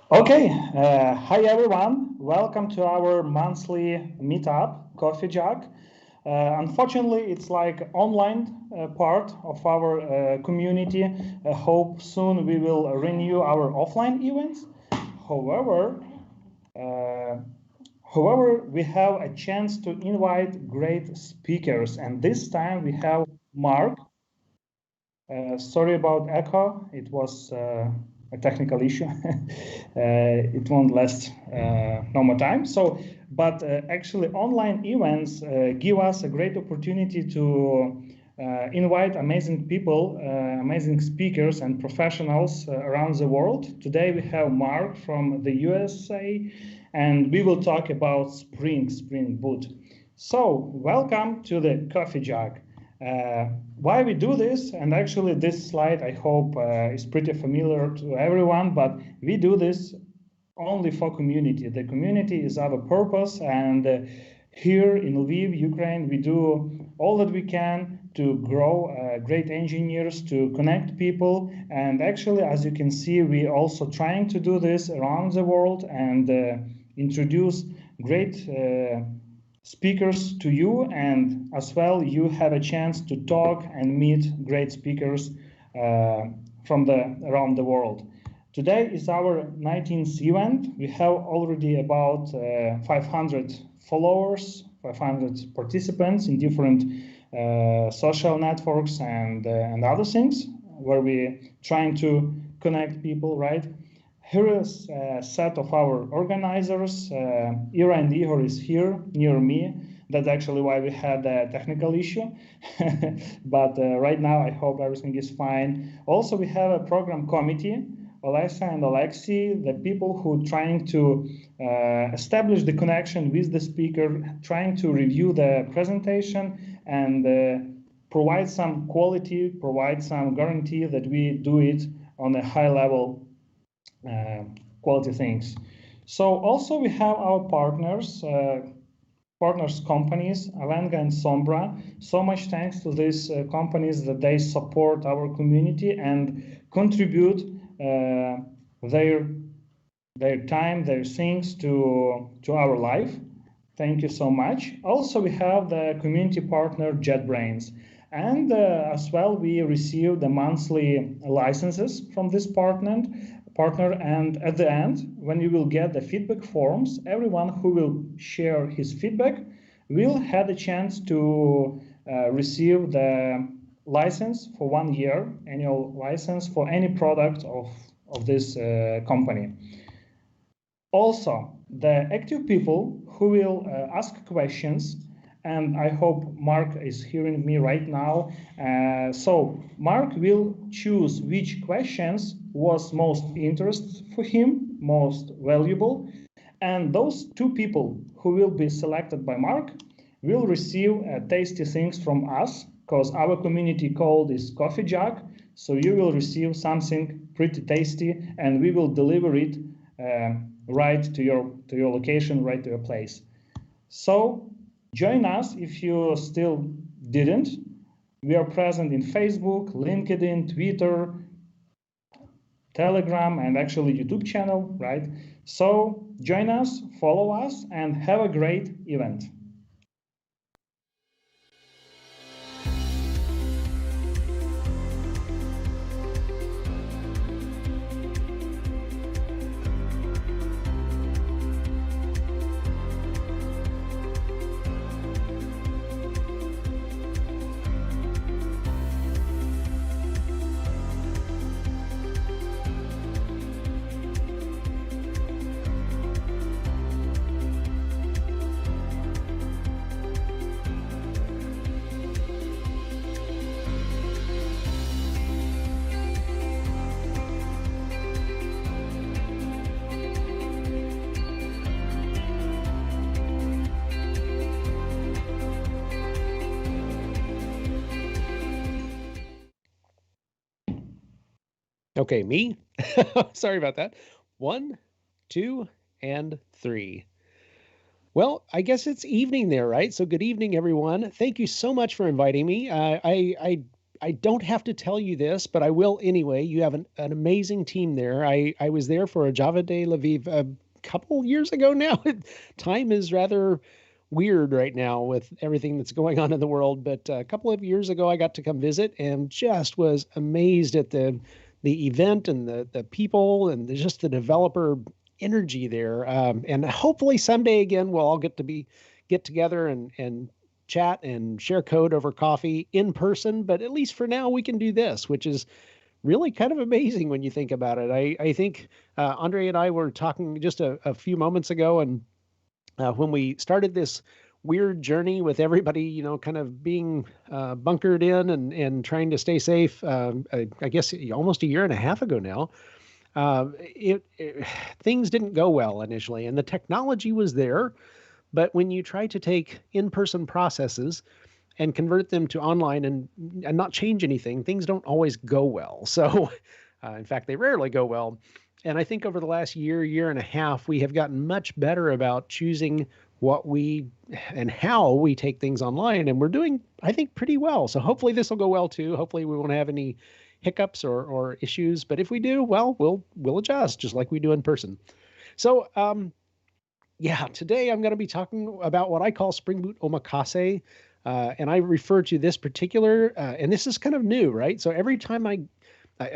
Okay, hi everyone. Welcome to our monthly meetup, CoffeeJUG. Unfortunately, it's like online part of our community. I hope soon we will renew our offline events. However, uh, however, we have a chance to invite great speakers, and this time we have Mark. Sorry about echo. It was a technical issue. It won't last no more time. But actually, online events give us a great opportunity to invite amazing people, amazing speakers and professionals around the world. Today we have Mark from the USA, and we will talk about Spring Boot. So welcome to the Coffee Jug. Why we do this, and actually this slide I hope is pretty familiar to everyone, but we do this only for community. The community is our purpose, and here in Lviv, Ukraine, we do all that we can to grow great engineers, to connect people, and actually, as you can see, we also trying to do this around the world and introduce great speakers to you, and as well you have a chance to talk and meet great speakers from around the world. Today is our 19th event. We have already about 500 followers, 500 participants in different social networks and other things where we trying to connect people, right? Here is a set of our organizers. Ira and Igor is here near me. That's actually why we had a technical issue. But right now, I hope everything is fine. Also, we have a program committee, Olesa and Alexi, the people who trying to establish the connection with the speaker, trying to review the presentation and provide some quality, provide some guarantee that we do it on a high level quality things. So also we have our partners companies, Avenga and Sombra. So much thanks to these companies that they support our community and contribute their time, their things to our life. Thank you so much. Also, we have the community partner JetBrains. And as well, we receive the monthly licenses from this partner. And at the end, when you will get the feedback forms, everyone who will share his feedback will have a chance to receive the license for 1 year, annual license for any product of this company. Also, the active people who will ask questions, and I hope Mark is hearing me right now. So Mark will choose which questions was most interest for him, most valuable, and those two people who will be selected by Mark will receive tasty things from us, because our community code is CoffeeJUG. So you will receive something pretty tasty, and we will deliver it right to your location, right to your place. So join us if you still didn't. We are present in Facebook, LinkedIn, Twitter, Telegram, and actually YouTube channel, right? So join us, follow us, and have a great event. Okay, me? Sorry about that. 1, 2, and 3. Well, I guess it's evening there, right? So good evening, everyone. Thank you so much for inviting me. I I don't have to tell you this, but I will anyway. You have an amazing team there. I was there for a Java Day Lviv a couple years ago now. Time is rather weird right now with everything that's going on in the world. But a couple of years ago, I got to come visit and just was amazed at the event and the people and just the developer energy there. And hopefully someday again, we'll all get together and chat and share code over coffee in person. But at least for now, we can do this, which is really kind of amazing when you think about it. I think Andre and I were talking just a few moments ago, and when we started this weird journey with everybody, kind of being bunkered in and trying to stay safe, I guess almost a year and a half ago now, things didn't go well initially, and the technology was there. But when you try to take in-person processes and convert them to online and not change anything, things don't always go well. So, in fact, they rarely go well. And I think over the last year and a half, we have gotten much better about choosing what we and how we take things online. And we're doing, I think, pretty well. So hopefully this will go well too. Hopefully we won't have any hiccups or issues. But if we do, well, we'll adjust just like we do in person. So, today I'm going to be talking about what I call Spring Boot Omakase. And I refer to this particular, and this is kind of new, right? So every time I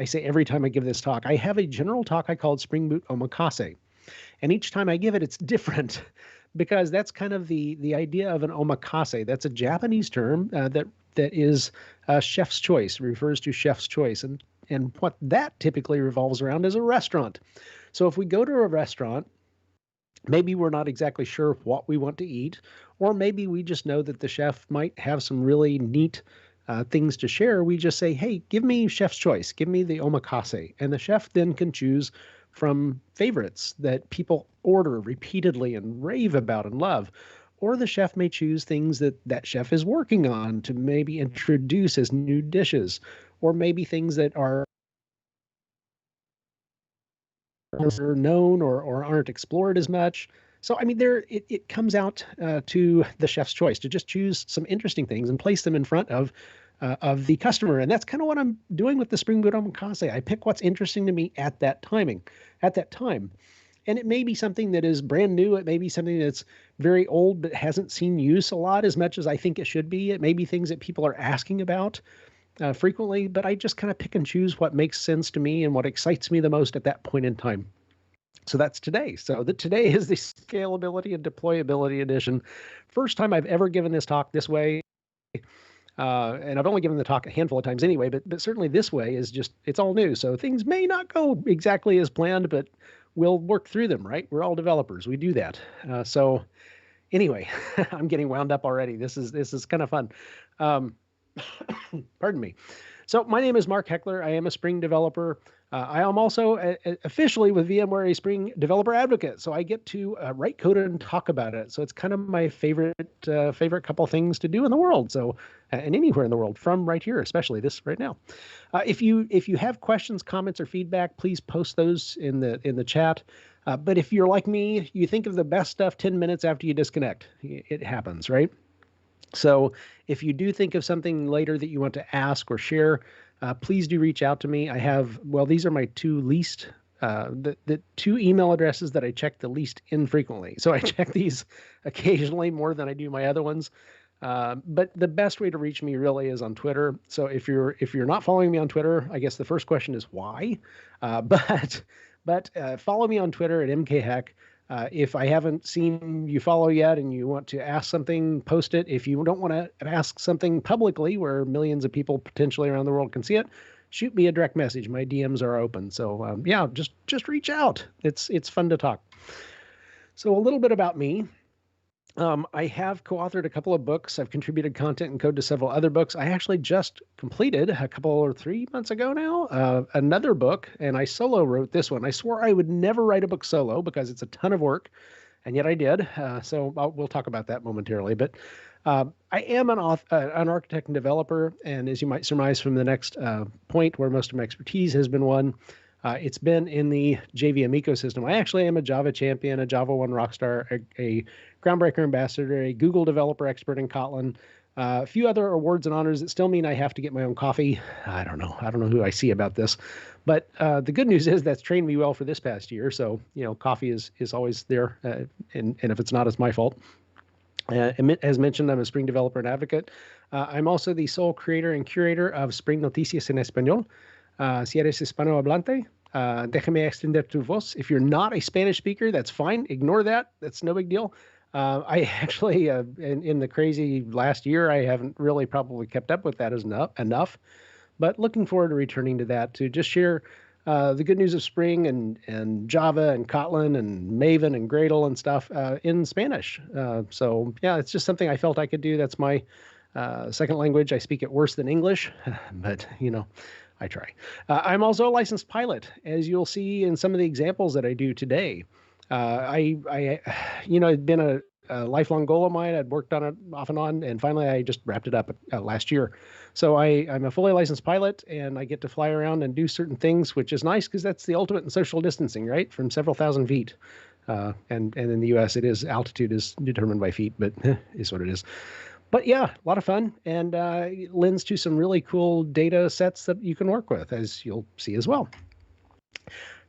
say every time I give this talk, I have a general talk I called Spring Boot Omakase. And each time I give it, it's different because that's kind of the idea of an omakase. That's a Japanese term that is chef's choice, refers to chef's choice. And what that typically revolves around is a restaurant. So if we go to a restaurant, maybe we're not exactly sure what we want to eat, or maybe we just know that the chef might have some really neat things to share. We just say, hey, give me chef's choice, give me the omakase. And the chef then can choose from favorites that people order repeatedly and rave about and love. Or the chef may choose things that chef is working on to maybe introduce as new dishes, or maybe things that are known or aren't explored as much. So, I mean, it comes out to the chef's choice to just choose some interesting things and place them in front of the customer. And that's kind of what I'm doing with the Spring Boot Omakase. I pick what's interesting to me at that time. And it may be something that is brand new. It may be something that's very old but hasn't seen use a lot as much as I think it should be. It may be things that people are asking about frequently, but I just kind of pick and choose what makes sense to me and what excites me the most at that point in time. So that's today. So today is the Scalability and Deployability edition. First time I've ever given this talk this way. And I've only given the talk a handful of times anyway, but certainly this way is just, it's all new. So things may not go exactly as planned, but we'll work through them, right? We're all developers. We do that. So anyway, I'm getting wound up already. This is kind of fun. Pardon me. So my name is Mark Heckler. I am a Spring developer. I am also officially with VMware a Spring developer advocate. So I get to write code and talk about it. So it's kind of my favorite couple things to do in the world. So and anywhere in the world, from right here, especially this right now. If you have questions, comments, or feedback, please post those in the chat. But if you're like me, you think of the best stuff 10 minutes after you disconnect. It happens, right? So if you do think of something later that you want to ask or share, please do reach out to me. I have, these are my two least, the two email addresses that I check the least infrequently. So I check these occasionally more than I do my other ones. But the best way to reach me really is on Twitter. So if you're not following me on Twitter, I guess the first question is why? But follow me on Twitter at mkheck. If I haven't seen you follow yet and you want to ask something, post it. If you don't want to ask something publicly where millions of people potentially around the world can see it, shoot me a direct message. My DMs are open. So just reach out. It's fun to talk. So a little bit about me. I have co-authored a couple of books. I've contributed content and code to several other books. I actually just completed a couple or 3 months ago now, another book, and I solo wrote this one. I swore I would never write a book solo because it's a ton of work, and yet I did. So we'll talk about that momentarily. But I am an architect and developer, and as you might surmise from the next point where most of my expertise has been won, it's been in the JVM ecosystem. I actually am a Java champion, a Java 1 rockstar, a Groundbreaker ambassador, a Google developer expert in Kotlin, A few other awards and honors that still mean I have to get my own coffee. I don't know. I don't know who I see about this, but the good news is that's trained me well for this past year. So coffee is always there, and if it's not, it's my fault. As mentioned, I'm a Spring developer and advocate. I'm also the sole creator and curator of Spring Noticias en Español. Si eres hispanohablante, déjame extender tu voz. If you're not a Spanish speaker, that's fine. Ignore that. That's no big deal. I actually, in the crazy last year, I haven't really probably kept up with that as enough, but looking forward to returning to that to just share the good news of Spring and Java and Kotlin and Maven and Gradle and stuff in Spanish. So yeah, it's just something I felt I could do. That's my second language. I speak it worse than English, but I try. I'm also a licensed pilot, as you'll see in some of the examples that I do today. It'd been a lifelong goal of mine. I'd worked on it off and on, and finally I just wrapped it up last year. So I'm a fully licensed pilot, and I get to fly around and do certain things, which is nice because that's the ultimate in social distancing, right? From several thousand feet. And in the US, altitude is determined by feet, but is what it is. But yeah, a lot of fun, and it lends to some really cool data sets that you can work with, as you'll see as well.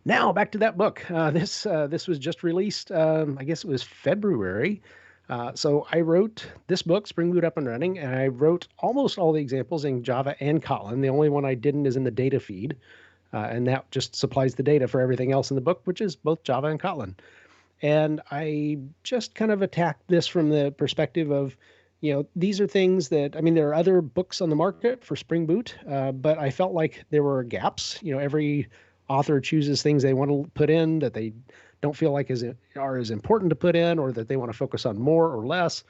Now back to that book. This was just released. I guess it was February. So I wrote this book, Spring Boot Up and Running, and I wrote almost all the examples in Java and Kotlin. The only one I didn't is in the data feed, and that just supplies the data for everything else in the book, which is both Java and Kotlin. And I just kind of attacked this from the perspective of, these are things that, there are other books on the market for Spring Boot, but I felt like there were gaps. Every author chooses things they want to put in that they don't feel like are as important to put in, or that they want to focus on more or less.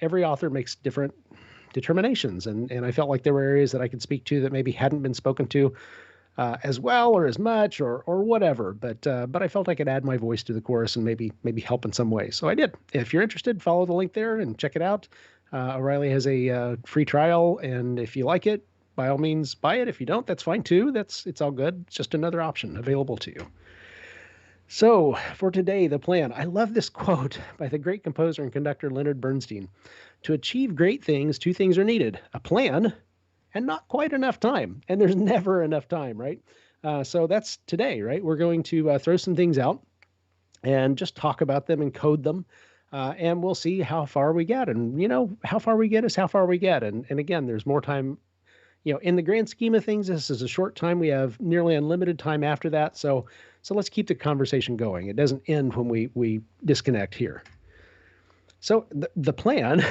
Every author makes different determinations, and I felt like there were areas that I could speak to that maybe hadn't been spoken to as well or as much or whatever. But I felt I could add my voice to the chorus and maybe help in some way. So I did. If you're interested, follow the link there and check it out. O'Reilly has a free trial, and if you like it, by all means, buy it. If you don't, that's fine too. It's all good. It's just another option available to you. So for today, the plan. I love this quote by the great composer and conductor Leonard Bernstein. To achieve great things, two things are needed: a plan and not quite enough time. And there's never enough time, right? So that's today, right? We're going to throw some things out and just talk about them and code them. And we'll see how far we get. And, how far we get is how far we get. And again, there's more time. In the grand scheme of things, this is a short time. We have nearly unlimited time after that. So let's keep the conversation going. It doesn't end when we disconnect here. So the plan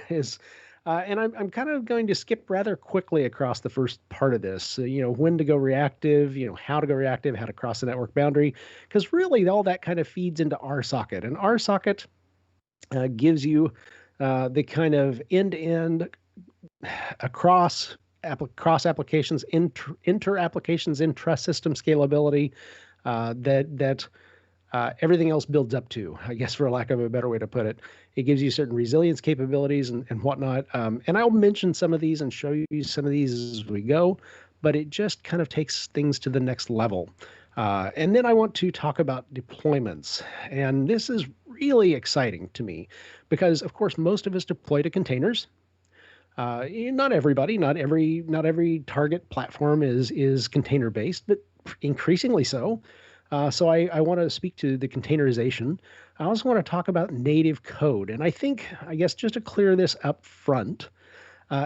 is, and I'm kind of going to skip rather quickly across the first part of this. When to go reactive, how to go reactive, how to cross the network boundary, because really all that kind of feeds into RSocket. And RSocket gives you the kind of end-to-end across applications, inter-applications, intra-system scalability that everything else builds up to, I guess, for lack of a better way to put it. It gives you certain resilience capabilities and whatnot. And I'll mention some of these and show you some of these as we go, but it just kind of takes things to the next level. And then I want to talk about deployments. And this is really exciting to me because, of course, most of us deploy to containers. Not everybody, not every target platform is container based, but increasingly so. So I want to speak to the containerization. I also want to talk about native code. And I guess just to clear this up front,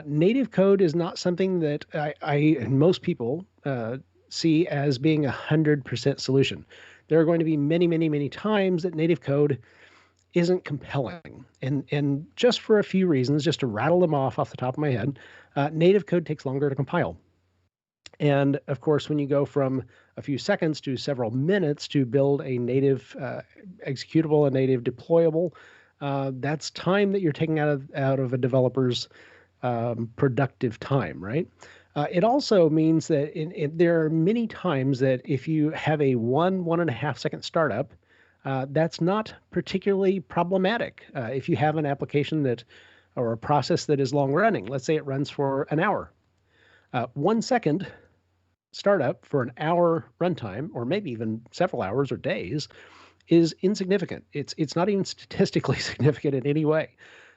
native code is not something that I and most people see as being 100% solution. There are going to be many, many, many times that native code isn't compelling. And just for a few reasons, just to rattle them off the top of my head, native code takes longer to compile. And of course, when you go from a few seconds to several minutes to build a native executable, a native deployable, that's time that you're taking out of a developer's productive time, right? It also means that there are many times that if you have a 1.5 second startup, that's not particularly problematic. If you have an application or a process that is long running, let's say it runs for an hour, 1 second startup for an hour runtime, or maybe even several hours or days, is insignificant. It's not even statistically significant in any way.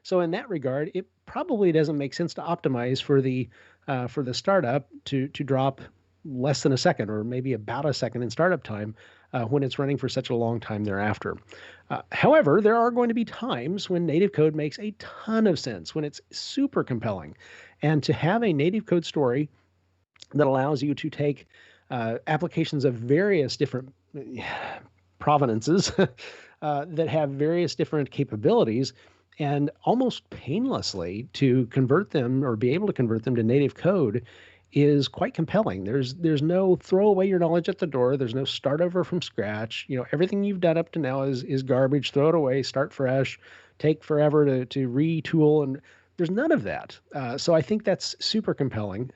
So in that regard, it probably doesn't make sense to optimize for the startup to drop less than a second, or maybe about a second in startup time, when it's running for such a long time thereafter. However, there are going to be times when native code makes a ton of sense, when it's super compelling. And to have a native code story that allows you to take applications of various different provenances that have various different capabilities, and almost painlessly to convert them, or be able to convert them to native code, is quite compelling. There's no throw away your knowledge at the door. There's no start over from scratch. Everything you've done up to now is garbage. Throw it away. Start fresh. Take forever to retool, and there's none of that. So I think that's super compelling.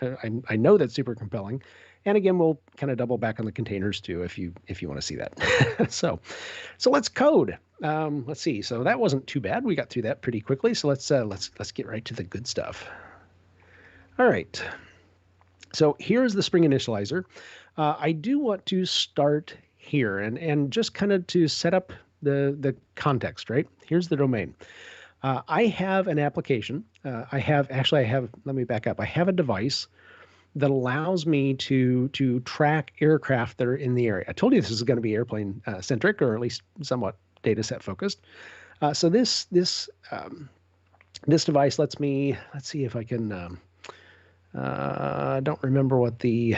I know that's super compelling. And again, we'll kind of double back on the containers too, if you want to see that. so let's code. Let's see. So that wasn't too bad. We got through that pretty quickly. So let's get right to the good stuff. All right. So here's the Spring Initializer. I do want to start here and just kind of to set up the context, right? Here's the domain. I have an application. Let me back up. I have a device that allows me to track aircraft that are in the area. I told you this is going to be airplane centric, or at least somewhat data set focused. So this device lets me, let's see if I can, I don't remember what the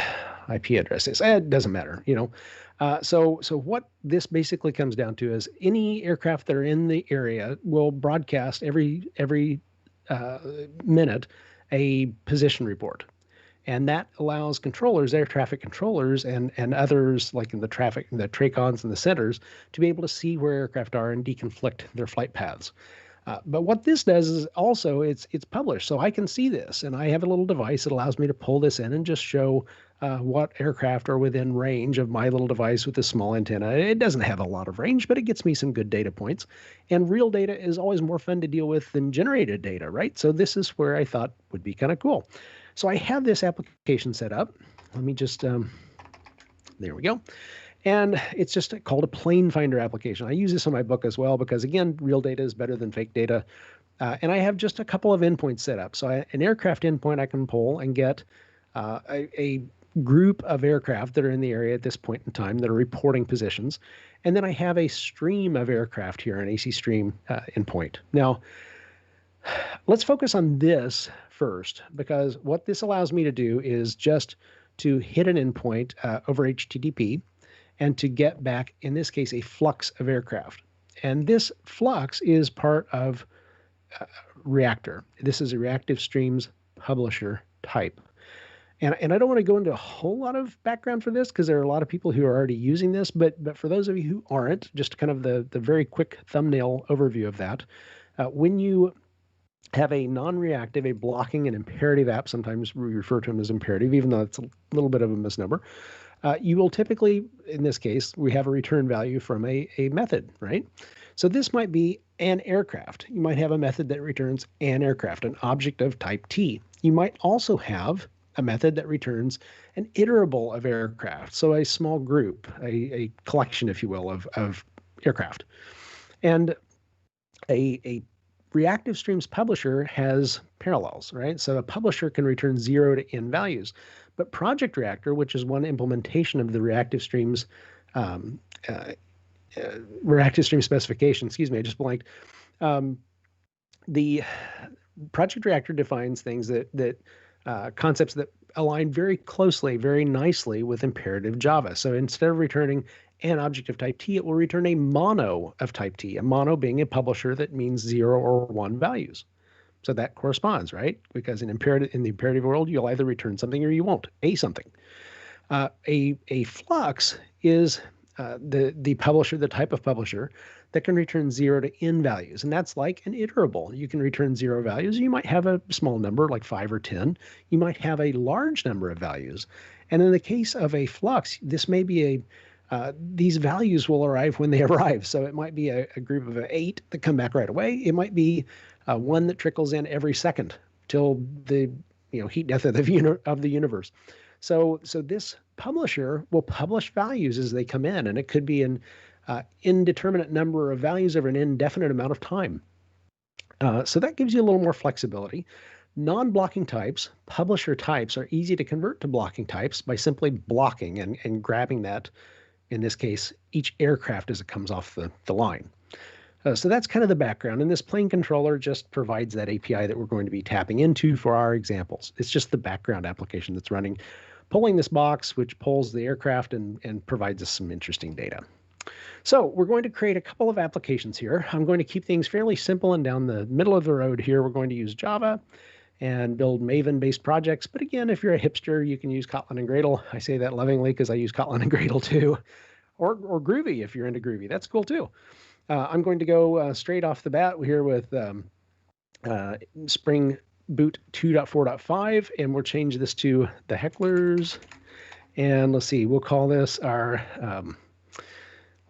IP address is. It doesn't matter, So what this basically comes down to is any aircraft that are in the area will broadcast every minute a position report. And that allows controllers, air traffic controllers, and others like in the TRACONs and the centers, to be able to see where aircraft are and deconflict their flight paths. But what this does is also it's published, so I can see this, and I have a little device that allows me to pull this in and just show what aircraft are within range of my little device with this small antenna. It doesn't have a lot of range, but it gets me some good data points. And real data is always more fun to deal with than generated data, right? So this is where I thought would be kind of cool. So I have this application set up. Let me just, there we go. And it's just called a plane finder application. I use this in my book as well because, again, real data is better than fake data. And I have just a couple of endpoints set up. So an aircraft endpoint I can pull and get a group of aircraft that are in the area at this point in time that are reporting positions. And then I have a stream of aircraft here, an AC stream endpoint. Now, let's focus on this first, because what this allows me to do is just to hit an endpoint over HTTP and to get back, in this case, a flux of aircraft. And this flux is part of Reactor. This is a reactive streams publisher type. And I don't want to go into a whole lot of background for this because there are a lot of people who are already using this, but for those of you who aren't, just kind of the very quick thumbnail overview of that. When you have a non-reactive, a blocking and imperative app, sometimes we refer to them as imperative, even though it's a little bit of a misnomer, you will typically, in this case, we have a return value from a method, right? So this might be an aircraft. You might have a method that returns an aircraft, an object of type T. You might also have a method that returns an iterable of aircraft, so a small group, a collection, if you will, of aircraft. And a reactive streams publisher has parallels, right? So a publisher can return 0 to n values, but Project Reactor, which is one implementation of the reactive streams specification, excuse me, I just blanked. The Project Reactor defines things that concepts that align very closely, very nicely with imperative Java. So instead of returning an object of type T, it will return a mono of type T, a mono being a publisher that means 0 or 1 values. So that corresponds, right? Because in the imperative world, you'll either return something or you won't, something. A flux is the publisher, the type of publisher that can return 0 to n values. And that's like an iterable. You can return 0 values. You might have a small number like 5 or 10. You might have a large number of values. And in the case of a flux, this may be these values will arrive when they arrive. So it might be a group of 8 that come back right away. It might be one that trickles in every second till the heat death of the universe. So this publisher will publish values as they come in, and it could be an indeterminate number of values over an indefinite amount of time. So that gives you a little more flexibility. Non-blocking types, publisher types, are easy to convert to blocking types by simply blocking and grabbing that, in this case, each aircraft as it comes off the line. So that's kind of the background, and this plane controller just provides that API that we're going to be tapping into for our examples. It's just the background application that's running, pulling this box, which pulls the aircraft and provides us some interesting data. So we're going to create a couple of applications here. I'm going to keep things fairly simple, and down the middle of the road here, we're going to use Java and build Maven-based projects. But again, if you're a hipster, you can use Kotlin and Gradle. I say that lovingly because I use Kotlin and Gradle too. Or Groovy if you're into Groovy. That's cool too. I'm going to go straight off the bat here with Spring Boot 2.4.5, and we'll change this to the Hecklers. And let's see, we'll call this our,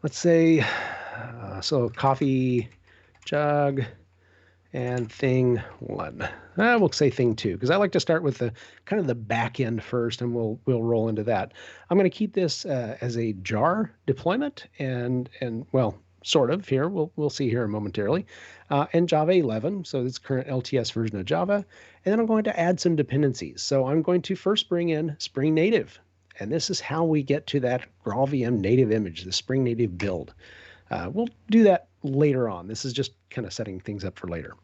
let's say, so CoffeeJUG and thing 1. We'll say thing 2, because I like to start with the kind of the back end first, and we'll roll into that. I'm going to keep this as a jar deployment, and well, sort of here. We'll see here momentarily. And Java 11, so this current LTS version of Java. And then I'm going to add some dependencies. So I'm going to first bring in Spring Native. And this is how we get to that GraalVM native image, the Spring Native build. We'll do that later on. This is just kind of setting things up for later.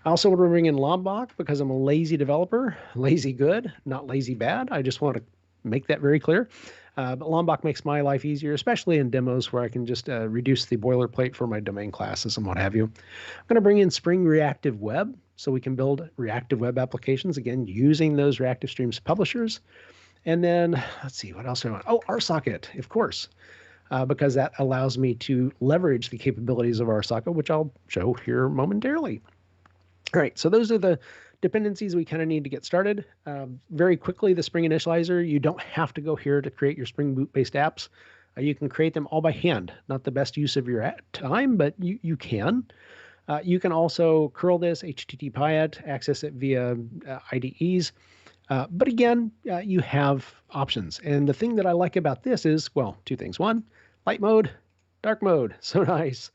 I also want to bring in Lombok because I'm a lazy developer, lazy good, not lazy bad. I just want to make that very clear. But Lombok makes my life easier, especially in demos where I can just reduce the boilerplate for my domain classes and what have you. I'm going to bring in Spring Reactive Web so we can build reactive web applications, again, using those reactive streams publishers. And then, let's see, what else do I want? Oh, RSocket, of course, because that allows me to leverage the capabilities of RSocket, which I'll show here momentarily. All right, so those are the dependencies we kind of need to get started. Very quickly, the Spring Initializer, you don't have to go here to create your Spring Boot-based apps. You can create them all by hand. Not the best use of your time, but you can. You can also curl this, HTTP it, access it via IDEs. But again, you have options. And the thing that I like about this is, well, two things. One, light mode, dark mode, so nice.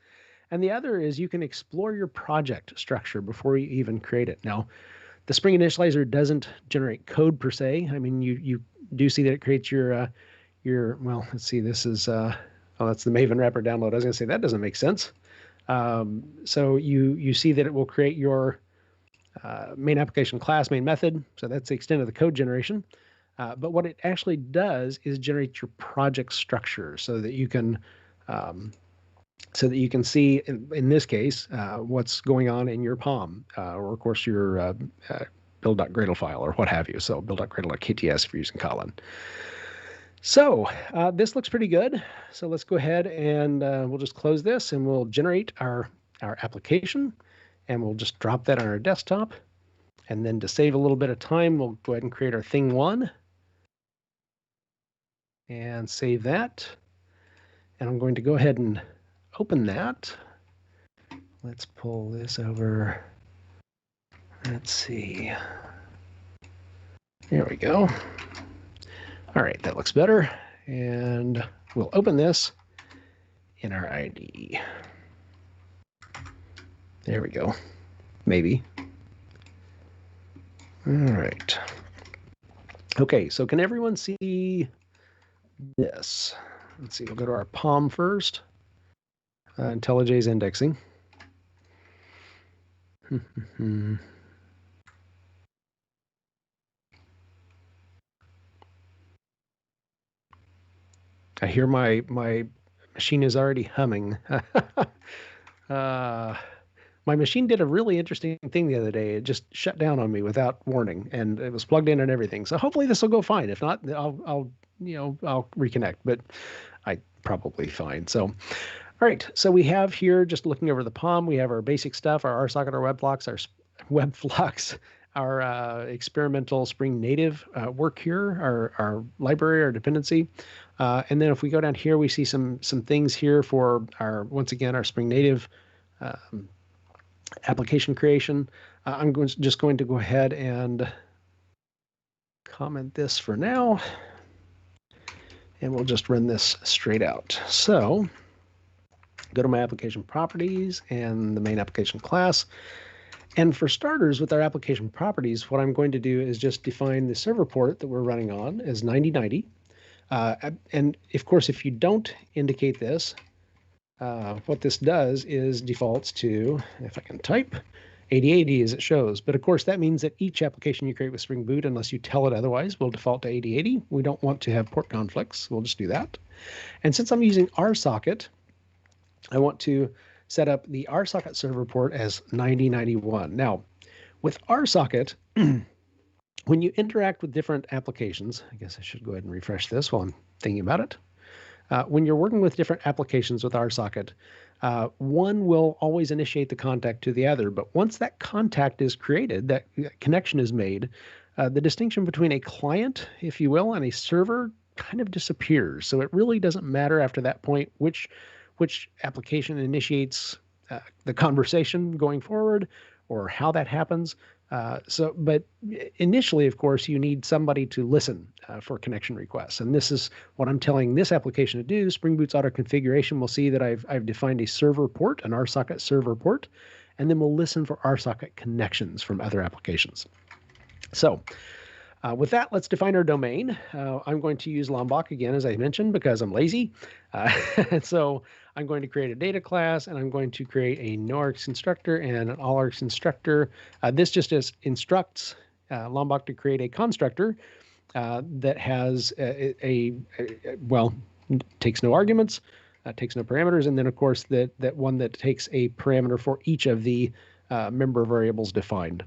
And the other is you can explore your project structure before you even create it. Now, the Spring Initializer doesn't generate code per se. I mean, you do see that it creates your well, let's see, this is, oh, that's the Maven wrapper download. I was going to say, that doesn't make sense. So you see that it will create your main application class, main method. So that's the extent of the code generation. But what it actually does is generate your project structure so that you can see, in this case, what's going on in your POM, or of course your build.gradle file or what have you. So build.gradle.kts if you're using Kotlin. So this looks pretty good. So let's go ahead and we'll just close this and we'll generate our application, and we'll just drop that on our desktop. And then to save a little bit of time, we'll go ahead and create our thing 1 and save that. And I'm going to go ahead and open that. Let's pull this over. Let's see. There we go. All right, that looks better. And we'll open this in our IDE. There we go. Maybe. All right. Okay, so can everyone see this? Let's see, we'll go to our POM first. IntelliJ's indexing. I hear my machine is already humming. My machine did a really interesting thing the other day. It just shut down on me without warning, and it was plugged in and everything. So hopefully this will go fine. If not, I'll reconnect. But I probably fine. So, all right. So we have here, just looking over the POM, we have our basic stuff, our RSocket, our webflux, our experimental Spring Native work here, our library, our dependency. And then if we go down here, we see some things here for once again, our Spring Native application creation. I'm just going to go ahead and comment this for now, and we'll just run this straight out. So go to my application properties and the main application class, And for starters, with our application properties, what I'm going to do is just define the server port that we're running on as 9090. And of course, if you don't indicate this, what this does is defaults to, if I can type, 8080 as it shows. But of course, that means that each application you create with Spring Boot, unless you tell it otherwise, will default to 8080. We don't want to have port conflicts. We'll just do that. And since I'm using RSocket, I want to set up the RSocket server port as 9091. Now, with RSocket, when you interact with different applications, I guess I should go ahead and refresh this while I'm thinking about it. When you're working with different applications with RSocket, one will always initiate the contact to the other. But once that contact is created, that connection is made, the distinction between a client, if you will, and a server kind of disappears. So it really doesn't matter after that point which application initiates the conversation going forward or how that happens. But initially, of course, you need somebody to listen for connection requests. And this is what I'm telling this application to do. Spring Boot's auto configuration will see that I've defined a server port, an RSocket server port, and then we'll listen for RSocket connections from other applications. So with that, let's define our domain. I'm going to use Lombok again, as I mentioned, because I'm lazy. And so I'm going to create a data class, and I'm going to create a no-args constructor and an all-args constructor. This just instructs Lombok to create a constructor that has takes no arguments, takes no parameters, and then, of course, that one that takes a parameter for each of the member variables defined.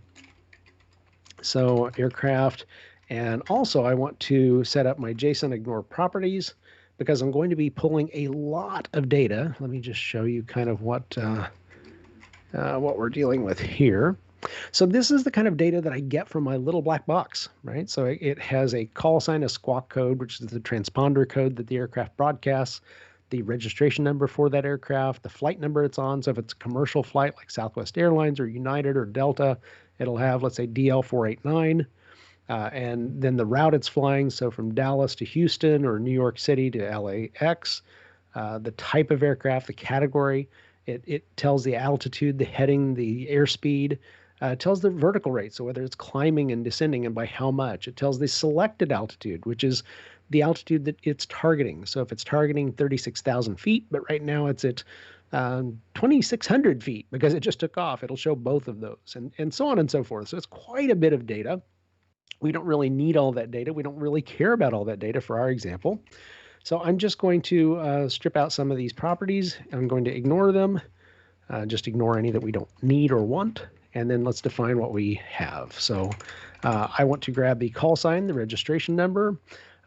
So aircraft, and also I want to set up my JSON ignore properties because I'm going to be pulling a lot of data. Let me just show you kind of what we're dealing with here. So this is the kind of data that I get from my little black box, right? So it has a call sign, a squawk code, which is the transponder code that the aircraft broadcasts, the registration number for that aircraft, the flight number it's on. So if it's a commercial flight like Southwest Airlines or United or Delta, it'll have, let's say, DL489, and then the route it's flying. So from Dallas to Houston or New York City to LAX, the type of aircraft, the category, it tells the altitude, the heading, the airspeed, it tells the vertical rate. So whether it's climbing and descending and by how much. It tells the selected altitude, which is the altitude that it's targeting. So if it's targeting 36,000 feet, but right now it's at 2,600 feet because it just took off, it'll show both of those, and so on and so forth. So it's quite a bit of data. We don't really need all that data. We don't really care about all that data for our example. So I'm just going to strip out some of these properties. I'm going to ignore them, just ignore any that we don't need or want. And then let's define what we have. So I want to grab the call sign, the registration number,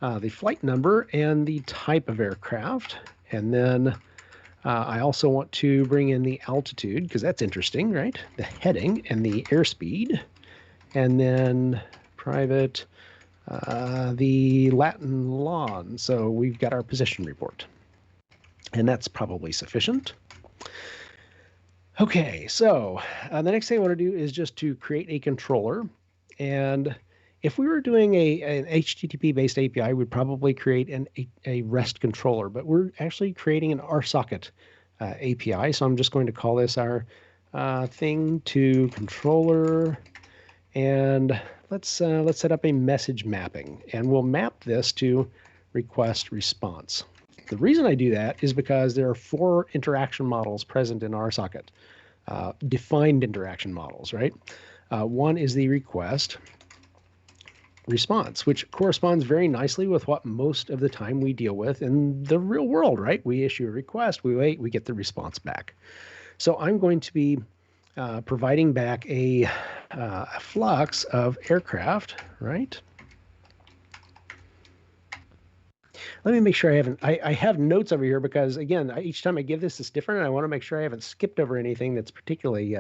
the flight number, and the type of aircraft. And then I also want to bring in the altitude, because that's interesting, right? The heading and the airspeed. And then private, the Latin lawn. So we've got our position report. And that's probably sufficient. Okay, so the next thing I want to do is just to create a controller. And if we were doing an HTTP-based API, we'd probably create a REST controller, but we're actually creating an RSocket API. So I'm just going to call this our thing to controller, and let's set up a message mapping, and we'll map this to request response. The reason I do that is because there are 4 interaction models present in RSocket, defined interaction models, right? One is the request response, which corresponds very nicely with what most of the time we deal with in the real world, right? We issue a request, we wait, we get the response back. So I'm going to be providing back a flux of aircraft, right? Let me make sure I have notes over here because, again, each time I give this, it's different. And I want to make sure I haven't skipped over anything that's particularly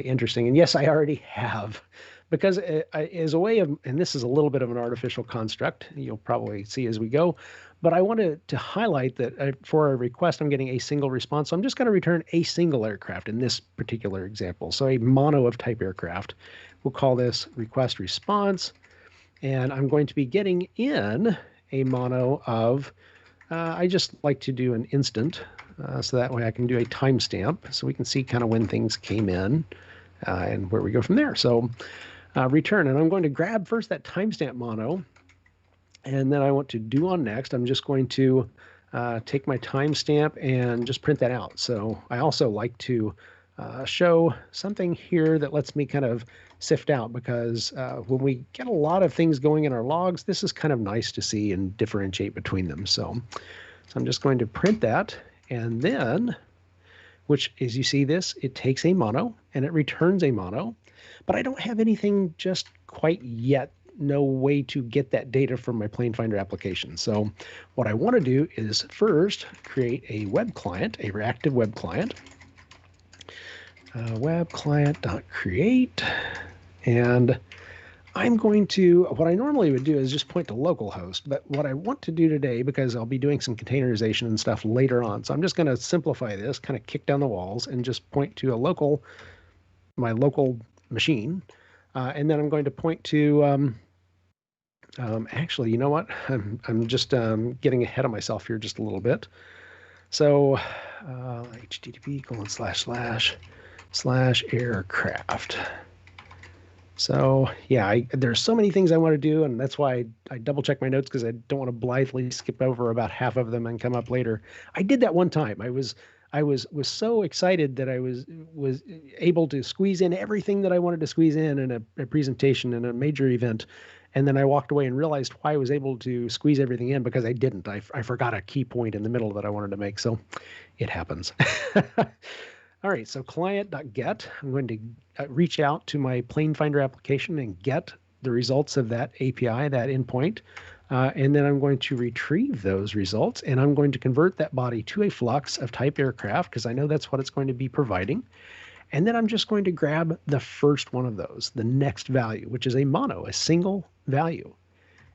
interesting. And yes, I already have, because as a way of, and this is a little bit of an artificial construct, you'll probably see as we go, but I wanted to highlight that for a request, I'm getting a single response. So I'm just going to return a single aircraft in this particular example. So a mono of type aircraft. We'll call this request response. And I'm going to be getting in a mono of, I just like to do an instant, so that way I can do a timestamp, so we can see kind of when things came in. and where we go from there. So return, and I'm going to grab first that timestamp mono, and then I want to do on next. I'm just going to take my timestamp and just print that out. So I also like to show something here that lets me kind of sift out, because when we get a lot of things going in our logs, this is kind of nice to see and differentiate between them. So I'm just going to print that, and then, which as you see this, it takes a mono and it returns a mono, but I don't have anything just quite yet, no way to get that data from my Plane Finder application. So what I want to do is first create a web client, a reactive web client. Web client.create, and I'm going to, what I normally would do is just point to localhost, but what I want to do today, because I'll be doing some containerization and stuff later on, so I'm just going to simplify this, kind of kick down the walls, and just point to my local machine, and then I'm going to point to, actually, you know what? I'm just getting ahead of myself here just a little bit. So http://aircraft. So yeah, there's so many things I want to do, and that's why I double check my notes, because I don't want to blithely skip over about half of them and come up later. I did that one time. I was so excited that I was able to squeeze in everything that I wanted to squeeze in a presentation in a major event. And then I walked away and realized why I was able to squeeze everything in, because I didn't. I forgot a key point in the middle that I wanted to make. So it happens. All right, so client.get, I'm going to reach out to my Plane Finder application and get the results of that API, that endpoint. And then I'm going to retrieve those results, and I'm going to convert that body to a flux of type aircraft, because I know that's what it's going to be providing. And then I'm just going to grab the first one of those, the next value, which is a mono, a single value,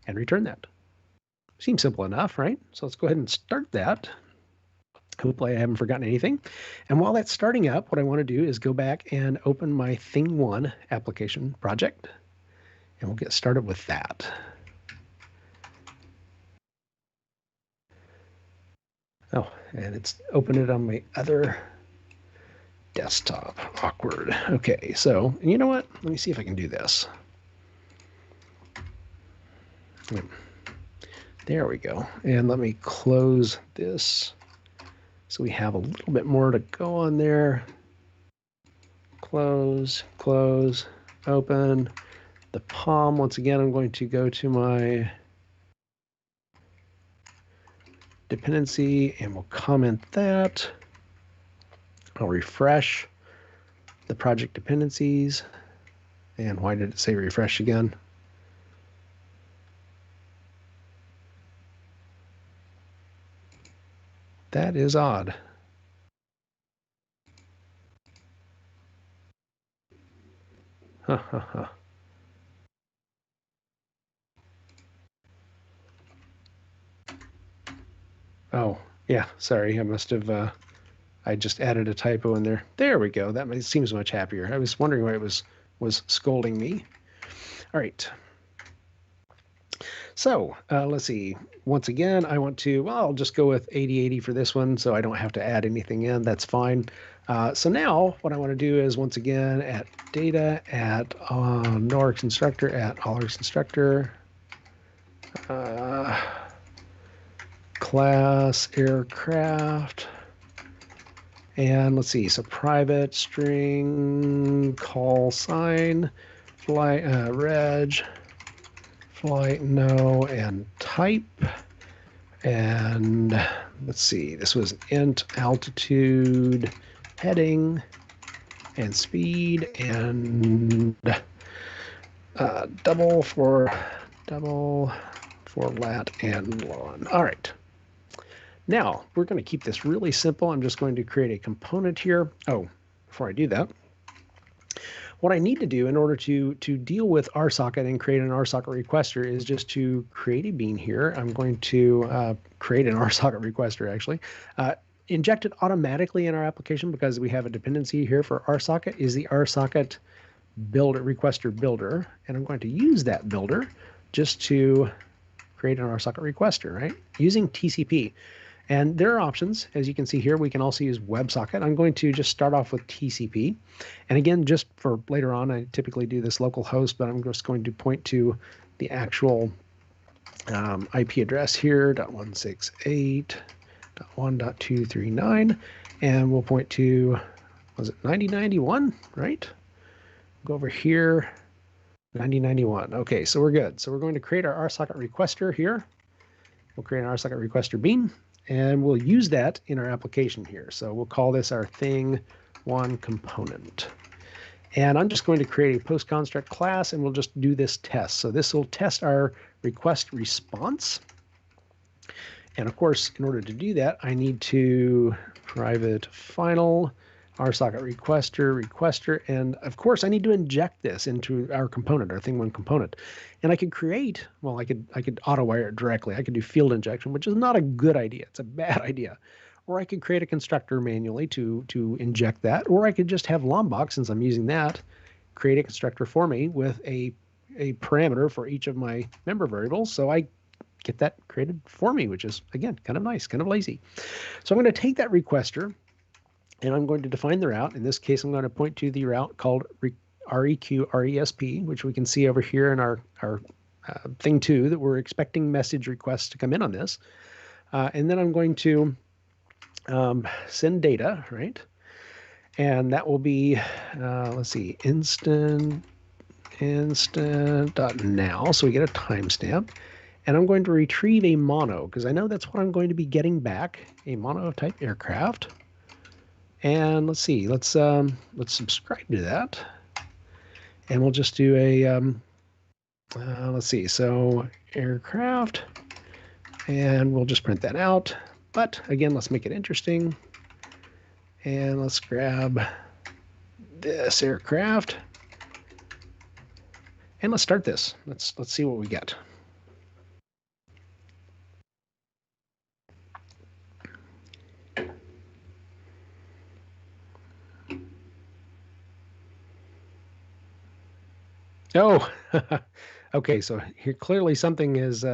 and return that. Seems simple enough, right? So let's go ahead and start that. Hopefully I haven't forgotten anything. And while that's starting up, what I want to do is go back and open my Thing1 application project, and we'll get started with that. Oh, and it's open it on my other desktop. Awkward. Okay, so you know what? Let me see if I can do this. There we go. And let me close this so we have a little bit more to go on there. Close, close, open. The POM, once again, I'm going to go to my dependency and we'll comment that. I'll refresh the project dependencies. And why did it say refresh again? That is odd. Huh, huh, huh. Oh, yeah, sorry. I must have, I just added a typo in there. There we go. That seems much happier. I was wondering why it was scolding me. All right. So let's see. Once again, I want to, well, I'll just go with 8080 for this one, so I don't have to add anything in. That's fine. So now what I want to do is, once again, at data at noRX instructor at allRX instructor, class aircraft, and let's see. So private string call sign flight reg flight no and type, and let's see, this was int altitude heading and speed and double for lat and lon. All right, now we're going to keep this really simple. I'm just going to create a component here. Oh, before I do that, what I need to do in order to deal with RSocket and create an RSocket requester is just to create a bean here. I'm going to create an RSocket requester, actually. Inject it automatically in our application, because we have a dependency here for RSocket, is the RSocket builder, requester builder. And I'm going to use that builder just to create an RSocket requester, right? Using TCP. And there are options. As you can see here, we can also use WebSocket. I'm going to just start off with TCP. And again, just for later on, I typically do this localhost, but I'm just going to point to the actual IP address here, .168.1.239. And we'll point to, was it 9091, right? Go over here, 9091. Okay, so we're good. So we're going to create our RSocket requester here. We'll create an RSocket requester bean, and we'll use that in our application here. So we'll call this our thing1 component. And I'm just going to create a post construct class, and we'll just do this test. So this will test our request response. And of course, in order to do that, I need to private final RSocket requester, and of course I need to inject this into our component, our thing1 component. And I could create, well, I could auto wire it directly. I could do field injection, which is not a good idea. It's a bad idea. Or I could create a constructor manually to inject that, or I could just have Lombok, since I'm using that, create a constructor for me with a parameter for each of my member variables. So I get that created for me, which is, again, kind of nice, kind of lazy. So I'm going to take that requester, and I'm going to define the route. In this case, I'm going to point to the route called REQ-RESP, which we can see over here in our thing2, that we're expecting message requests to come in on this. And then I'm going to send data, right? And that will be, let's see, instant.now. So we get a timestamp. And I'm going to retrieve a mono, because I know that's what I'm going to be getting back, a mono type aircraft. And let's see, let's subscribe to that. And we'll just do a, let's see, so aircraft, and we'll just print that out. But again, let's make it interesting. And let's grab this aircraft. And let's start this. Let's see what we get. Oh, okay. So here clearly something is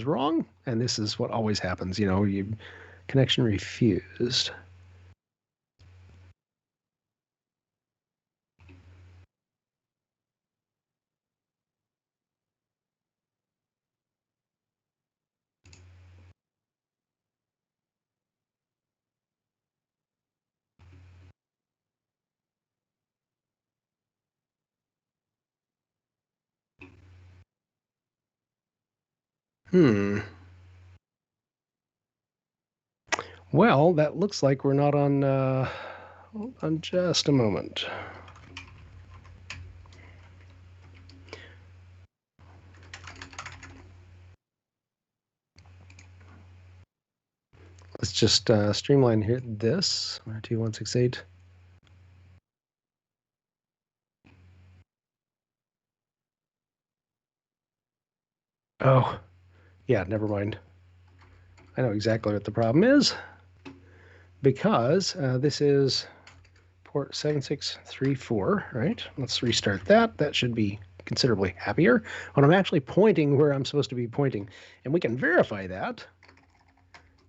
wrong, and this is what always happens. You know, connection refused. Well, that looks like we're not on. Hold on just a moment. Let's just streamline here. This 2168. Oh, yeah. Never mind. I know exactly what the problem is, because this is port 7634, right? Let's restart that. That should be considerably happier when I'm actually pointing where I'm supposed to be pointing. And we can verify that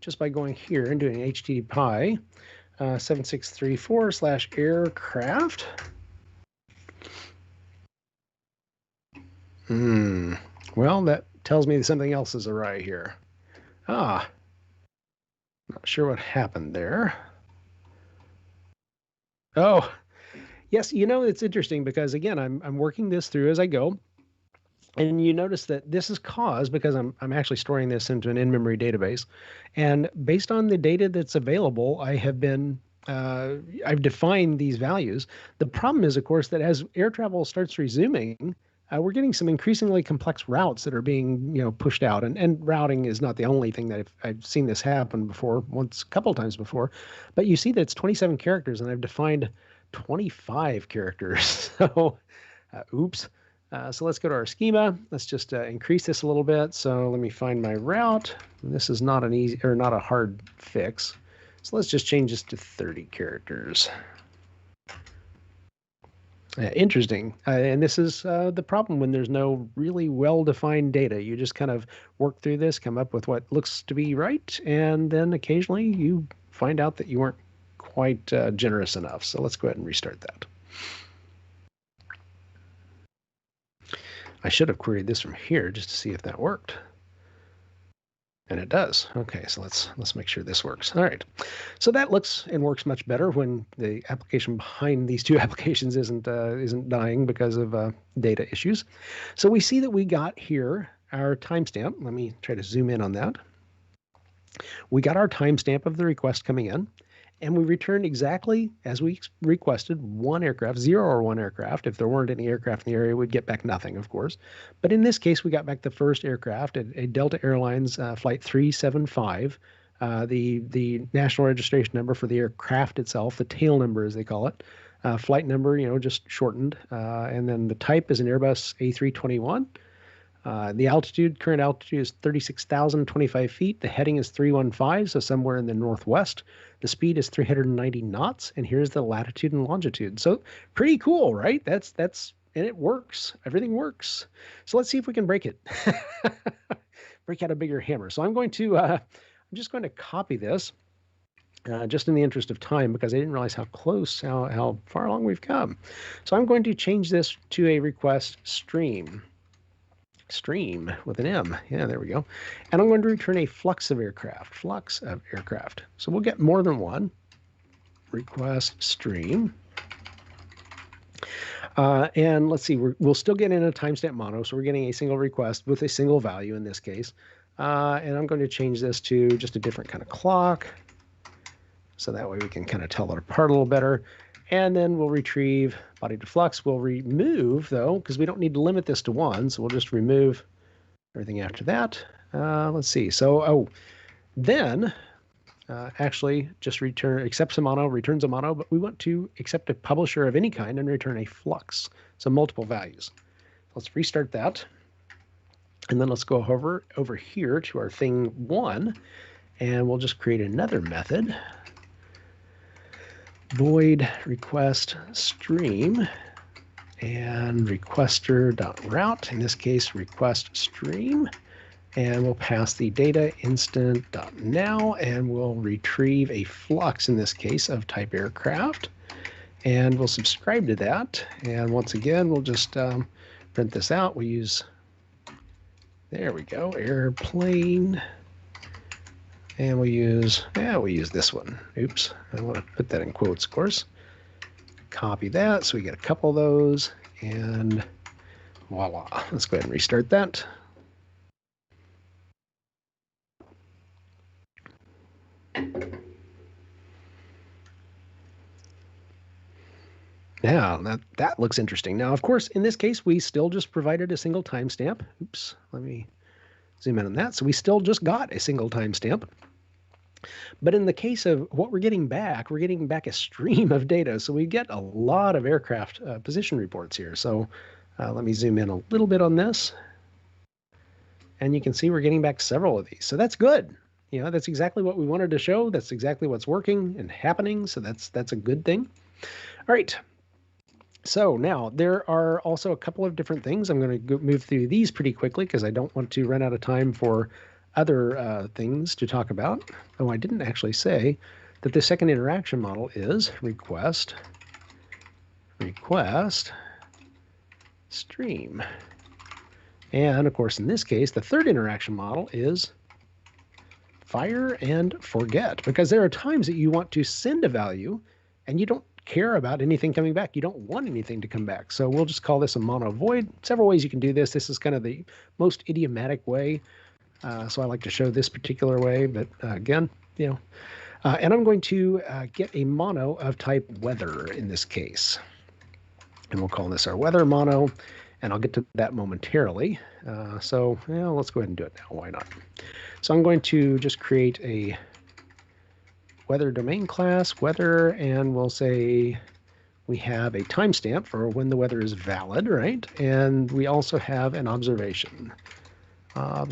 just by going here and doing HTTP 7634/aircraft. Well, that tells me something else is awry here. Not sure what happened there. Oh, yes, you know, it's interesting because, again, I'm working this through as I go. And you notice that this is caused because I'm actually storing this into an in-memory database. And based on the data that's available, I've defined these values. The problem is, of course, that as air travel starts resuming, we're getting some increasingly complex routes that are being, pushed out. And routing is not the only thing that I've seen this happen before, a couple of times before. But you see that it's 27 characters, and I've defined 25 characters. So, oops. So let's go to our schema. Let's just increase this a little bit. So let me find my route. This is not not a hard fix. So let's just change this to 30 characters. Interesting. And this is the problem when there's no really well-defined data. You just kind of work through this, come up with what looks to be right, and then occasionally you find out that you weren't quite generous enough. So let's go ahead and restart that. I should have queried this from here just to see if that worked. And it does. Okay, so let's make sure this works. All right. So that looks and works much better when the application behind these two applications isn't dying because of data issues. So we see that we got here our timestamp. Let me try to zoom in on that. We got our timestamp of the request coming in, and we returned exactly as we requested, one aircraft, 0 or 1 aircraft. If there weren't any aircraft in the area, we'd get back nothing, of course. But in this case, we got back the first aircraft, a Delta Airlines Flight 375, the national registration number for the aircraft itself, the tail number as they call it, flight number, just shortened, and then the type is an Airbus A321. The altitude, current altitude is 36,025 feet. The heading is 315, so somewhere in the northwest. The speed is 390 knots, and here's the latitude and longitude. So pretty cool, right? That's and it works. Everything works. So let's see if we can break it. Break out a bigger hammer. So I'm just going to copy this, just in the interest of time, because I didn't realize how far along we've come. So I'm going to change this to a request stream. Stream with an M. Yeah, there we go. And I'm going to return a flux of aircraft. So we'll get more than one. Request stream. And let's see, we'll still get in a timestamp mono, so we're getting a single request with a single value in this case. And I'm going to change this to just a different kind of clock, so that way we can kind of tell it apart a little better. And then we'll retrieve body to flux. We'll remove, though, because we don't need to limit this to 1, so we'll just remove everything after that. Let's see. So, then actually just accepts a mono, returns a mono, but we want to accept a publisher of any kind and return a flux, so multiple values. Let's restart that. And then let's go over here to our thing 1, and we'll just create another method. Void request stream and requester.route, in this case request stream, and we'll pass the data instant.now, and we'll retrieve a flux, in this case of type aircraft, and we'll subscribe to that. And once again, we'll just print this out. We use, there we go, airplane. And we use this one. Oops, I want to put that in quotes, of course. Copy that, so we get a couple of those, and voila. Let's go ahead and restart that. Now, that looks interesting. Now, of course, in this case, we still just provided a single timestamp. Oops, let me zoom in on that. So we still just got a single timestamp. But in the case of what we're getting back a stream of data. So we get a lot of aircraft position reports here. So let me zoom in a little bit on this. And you can see we're getting back several of these. So that's good. That's exactly what we wanted to show. That's exactly what's working and happening. So that's a good thing. All right. So now there are also a couple of different things. I'm going to move through these pretty quickly because I don't want to run out of time for other things to talk about. Oh, I didn't actually say that the second interaction model is request stream. And of course, in this case, the third interaction model is fire and forget, because there are times that you want to send a value and you don't care about anything coming back. You don't want anything to come back. So we'll just call this a mono void. Several ways you can do this. This is kind of the most idiomatic way. So I like to show this particular way, but again, and I'm going to get a mono of type weather in this case. And we'll call this our weather mono, and I'll get to that momentarily. So let's go ahead and do it now. Why not? So I'm going to just create a weather domain class, weather, and we'll say we have a timestamp for when the weather is valid, right? And we also have an observation. All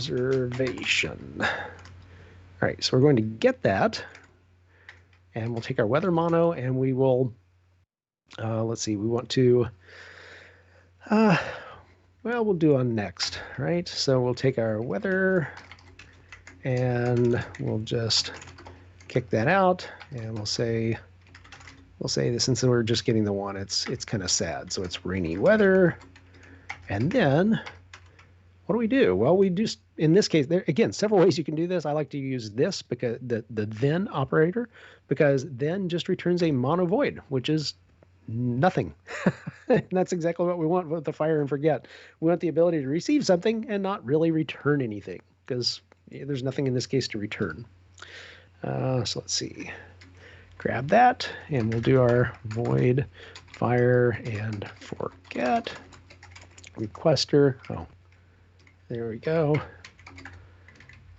right, so we're going to get that, and we'll take our weather mono, and we will Let's see, we want to, well, we'll do on next, right? So we'll take our weather and we'll just kick that out, and we'll say this, since we're just getting the one, it's kind of sad. So it's rainy weather. And then what do? Well, we do, in this case, there again, several ways you can do this. I like to use this because the then operator, because then just returns a mono void, which is nothing. And that's exactly what we want with the fire and forget. We want the ability to receive something and not really return anything, because there's nothing in this case to return. So let's see. Grab that, and we'll do our void fire and forget requester. Oh, there we go.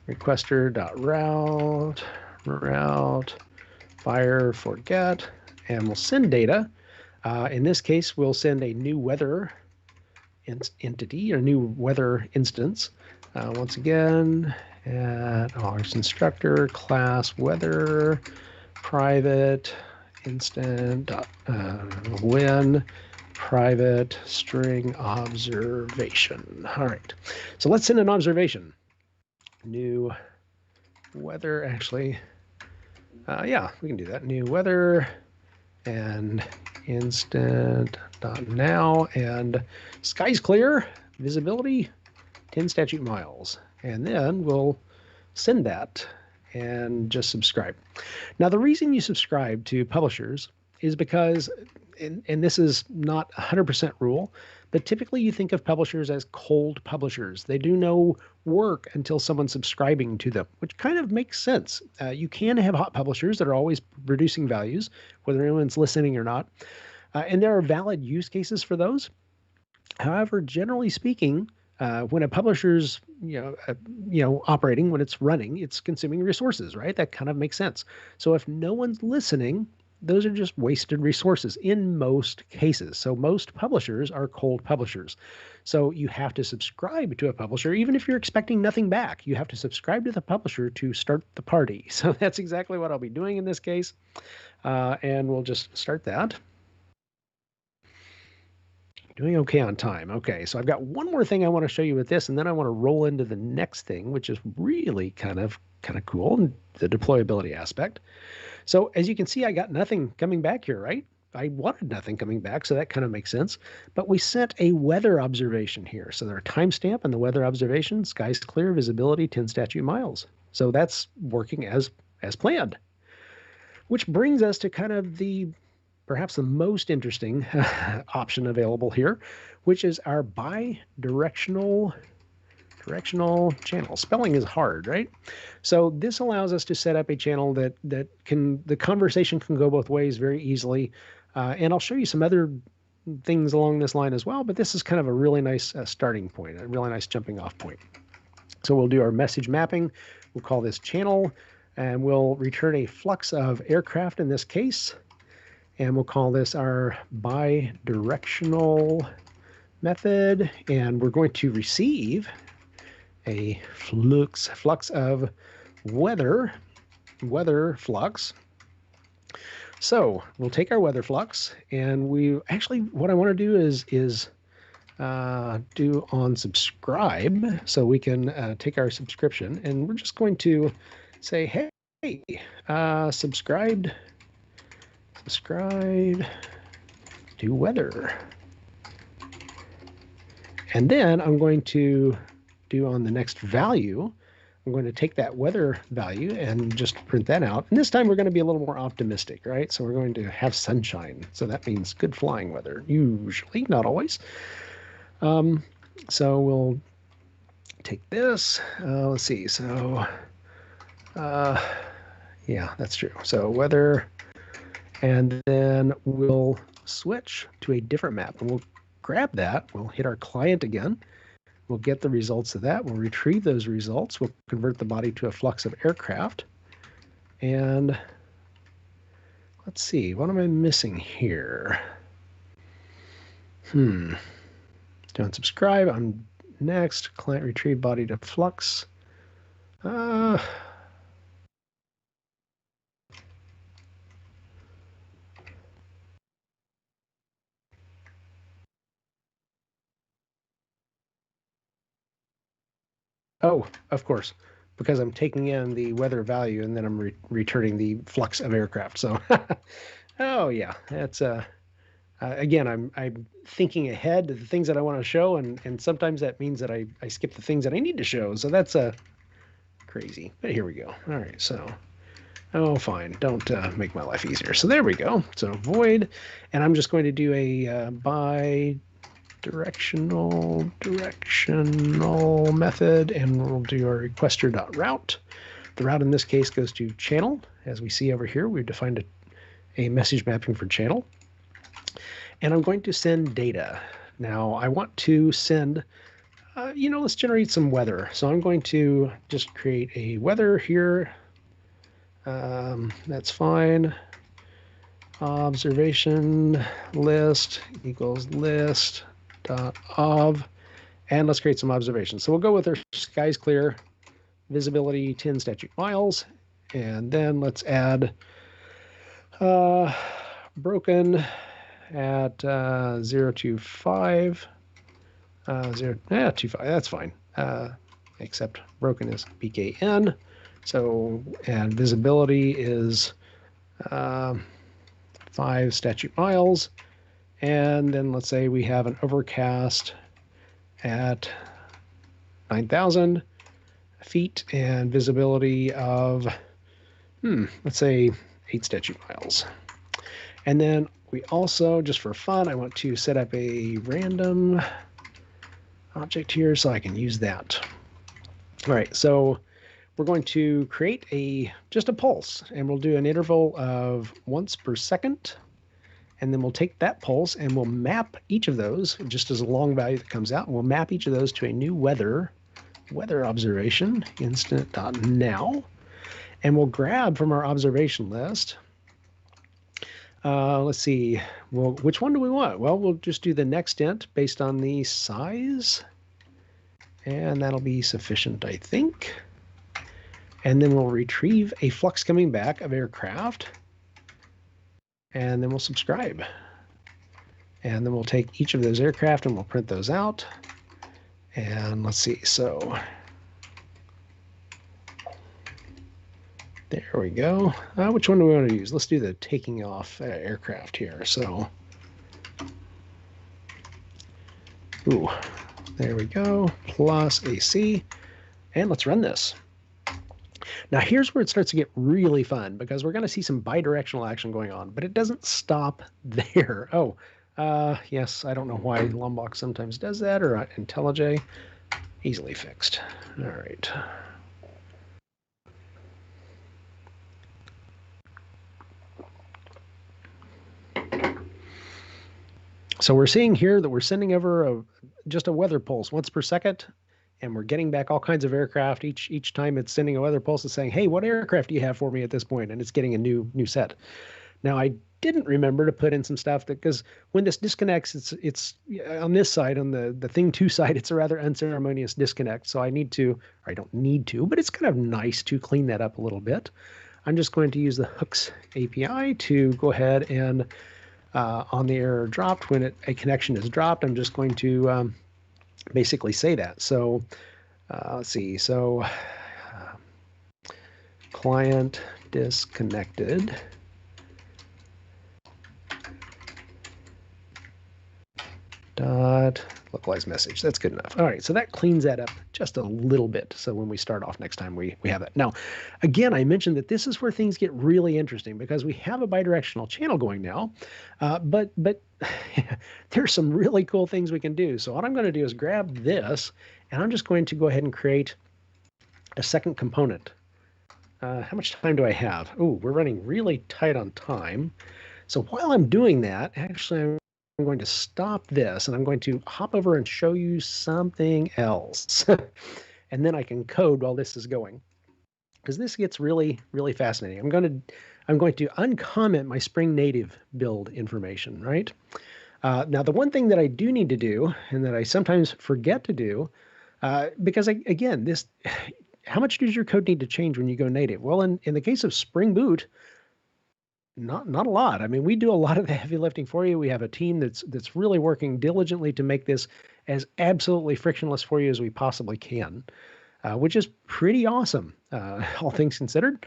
Requester.route fire forget, and we'll send data. In this case, we'll send a new weather entity, or new weather instance. Once again, at our instructor class weather private instant when private string observation. All right, so let's send an observation. New weather, actually, yeah, we can do that. New weather and instant.now, and sky's clear, visibility 10 statute miles, and then we'll send that and just subscribe. Now, the reason you subscribe to publishers is because, and this is not 100% rule, but typically you think of publishers as cold publishers. They do no work until someone's subscribing to them, which kind of makes sense. You can have hot publishers that are always producing values, whether anyone's listening or not. And there are valid use cases for those. However, generally speaking, when a publisher's operating, when it's running, it's consuming resources, right? That kind of makes sense. So if no one's listening, those are just wasted resources in most cases. So most publishers are cold publishers. So you have to subscribe to a publisher, even if you're expecting nothing back. You have to subscribe to the publisher to start the party. So that's exactly what I'll be doing in this case. And we'll just start that. Doing okay on time. Okay, so I've got one more thing I want to show you with this, and then I want to roll into the next thing, which is really kind of cool, the deployability aspect. So as you can see, I got nothing coming back here, right? I wanted nothing coming back, so that kind of makes sense. But we sent a weather observation here. So there are timestamp and the weather observation, skies clear, visibility 10 statute miles. So that's working as planned. Which brings us to kind of perhaps the most interesting option available here, which is our bidirectional channel. Spelling is hard, right? So this allows us to set up a channel that the conversation can go both ways very easily. And I'll show you some other things along this line as well, but this is kind of a really nice starting point, a really nice jumping off point. So we'll do our message mapping. We'll call this channel, and we'll return a flux of aircraft in this case. And we'll call this our bidirectional method. And we're going to receive a flux of weather flux. So we'll take our weather flux, and what I want to do is do on subscribe, so we can take our subscription, and we're just going to say, hey, subscribe to weather. And then I'm going to do on the next value, I'm going to take that weather value and just print that out. And this time we're going to be a little more optimistic, right? So we're going to have sunshine. So that means good flying weather, usually, not always. So we'll take this. Let's see. So, yeah, that's true. So weather. And then we'll switch to a different map, and we'll grab that. We'll hit our client again. We'll get the results of that. We'll retrieve those results. We'll convert the body to a flux of aircraft. And let's see, what am I missing here? Don't subscribe. I'm next. Client retrieve body to flux. Oh, of course, because I'm taking in the weather value and then I'm returning the flux of aircraft. So, oh yeah, that's again, I'm thinking ahead to the things that I want to show, and sometimes that means that I skip the things that I need to show. So that's crazy. But here we go. All right, so oh fine, don't make my life easier. So there we go. So void, and I'm just going to do a directional method, and we'll do our requester.route. The route in this case goes to channel. As we see over here, we've defined a message mapping for channel. And I'm going to send data. Now I want to send, let's generate some weather. So I'm going to just create a weather here. That's fine. Observation list equals list dot of, and let's create some observations. So we'll go with our skies clear, visibility 10 statute miles, and then let's add broken at 025, 0.25, that's fine, except broken is BKN. So, and visibility is 5 statute miles. And then let's say we have an overcast at 9,000 feet and visibility of, let's say 8 statute miles. And then we also, just for fun, I want to set up a random object here so I can use that. All right, so we're going to create just a pulse, and we'll do an interval of once per second. And then we'll take that pulse and we'll map each of those just as a long value that comes out. And we'll map each of those to a new weather observation, instant.now. And we'll grab from our observation list. Let's see, well, which one do we want? Well, we'll just do the next int based on the size. And that'll be sufficient, I think. And then we'll retrieve a flux coming back of aircraft. And then we'll subscribe. And then we'll take each of those aircraft and we'll print those out. And let's see, so there we go. Which one do we want to use? Let's do the taking off aircraft here. So, ooh, there we go, plus AC. And let's run this. Now here's where it starts to get really fun, because we're going to see some bidirectional action going on, but it doesn't stop there. Oh, yes, I don't know why Lombok sometimes does that, or IntelliJ. Easily fixed. All right. So we're seeing here that we're sending over just a weather pulse once per second. And we're getting back all kinds of aircraft. Each time it's sending a weather pulse and saying, hey, what aircraft do you have for me at this point? And it's getting a new set. Now, I didn't remember to put in some stuff because when this disconnects, it's on this side, on the thing 2 side, it's a rather unceremonious disconnect. So I need to, or I don't need to, but it's kind of nice to clean that up a little bit. I'm just going to use the hooks API to go ahead and on the error dropped, when a connection is dropped, I'm just going to basically say that. So let's see. So client disconnected. Dot localized message. That's good enough. All right, so that cleans that up just a little bit. So when we start off next time, we have that. Now, again, I mentioned that this is where things get really interesting because we have a bidirectional channel going now, but there's some really cool things we can do. So what I'm going to do is grab this, and I'm just going to go ahead and create a second component. How much time do I have? Oh, we're running really tight on time. So while I'm doing that, actually, I'm going to stop this and I'm going to hop over and show you something else. And then I can code while this is going, because this gets really, really fascinating. I'm going to uncomment my Spring Native build information, right? Now, the one thing that I do need to do, and that I sometimes forget to do, because again, how much does your code need to change when you go native? Well, in the case of Spring Boot, not a lot. I mean, we do a lot of the heavy lifting for you. We have a team that's really working diligently to make this as absolutely frictionless for you as we possibly can. which is pretty awesome, all things considered.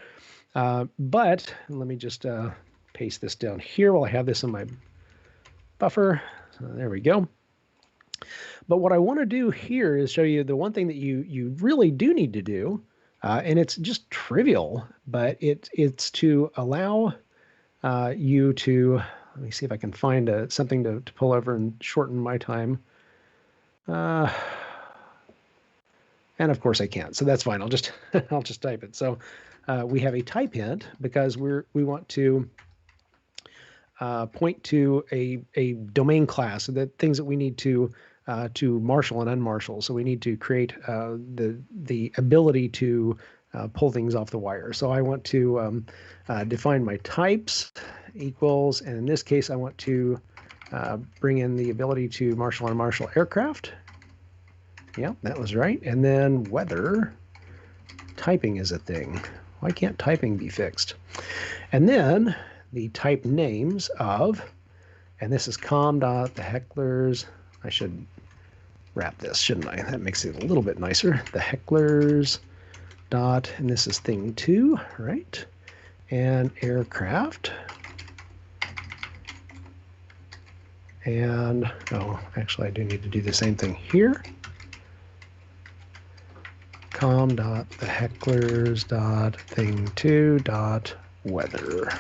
But let me just paste this down here while I have this in my buffer. So there we go. But what I want to do here is show you the one thing that you really do need to do, and it's just trivial, but it's to allow you to, let me see if I can find something to pull over and shorten my time. And of course I can't, so that's fine. I'll just I'll just type it. So we have a type hint because we want to point to a domain class, the things that we need to marshal and unmarshal. So we need to create the ability to pull things off the wire. So I want to define my types equals, and in this case I want to bring in the ability to marshal and unmarshal aircraft. Yeah, that was right. And then whether typing is a thing. Why can't typing be fixed? And then the type names of, and this is the Hecklers. I should wrap this, shouldn't I? That makes it a little bit nicer. The Hecklers dot, and this is thing 2, right? And aircraft. And, oh, actually I do need to do the same thing here. Dot the Hecklers dot thing 2 dot weather.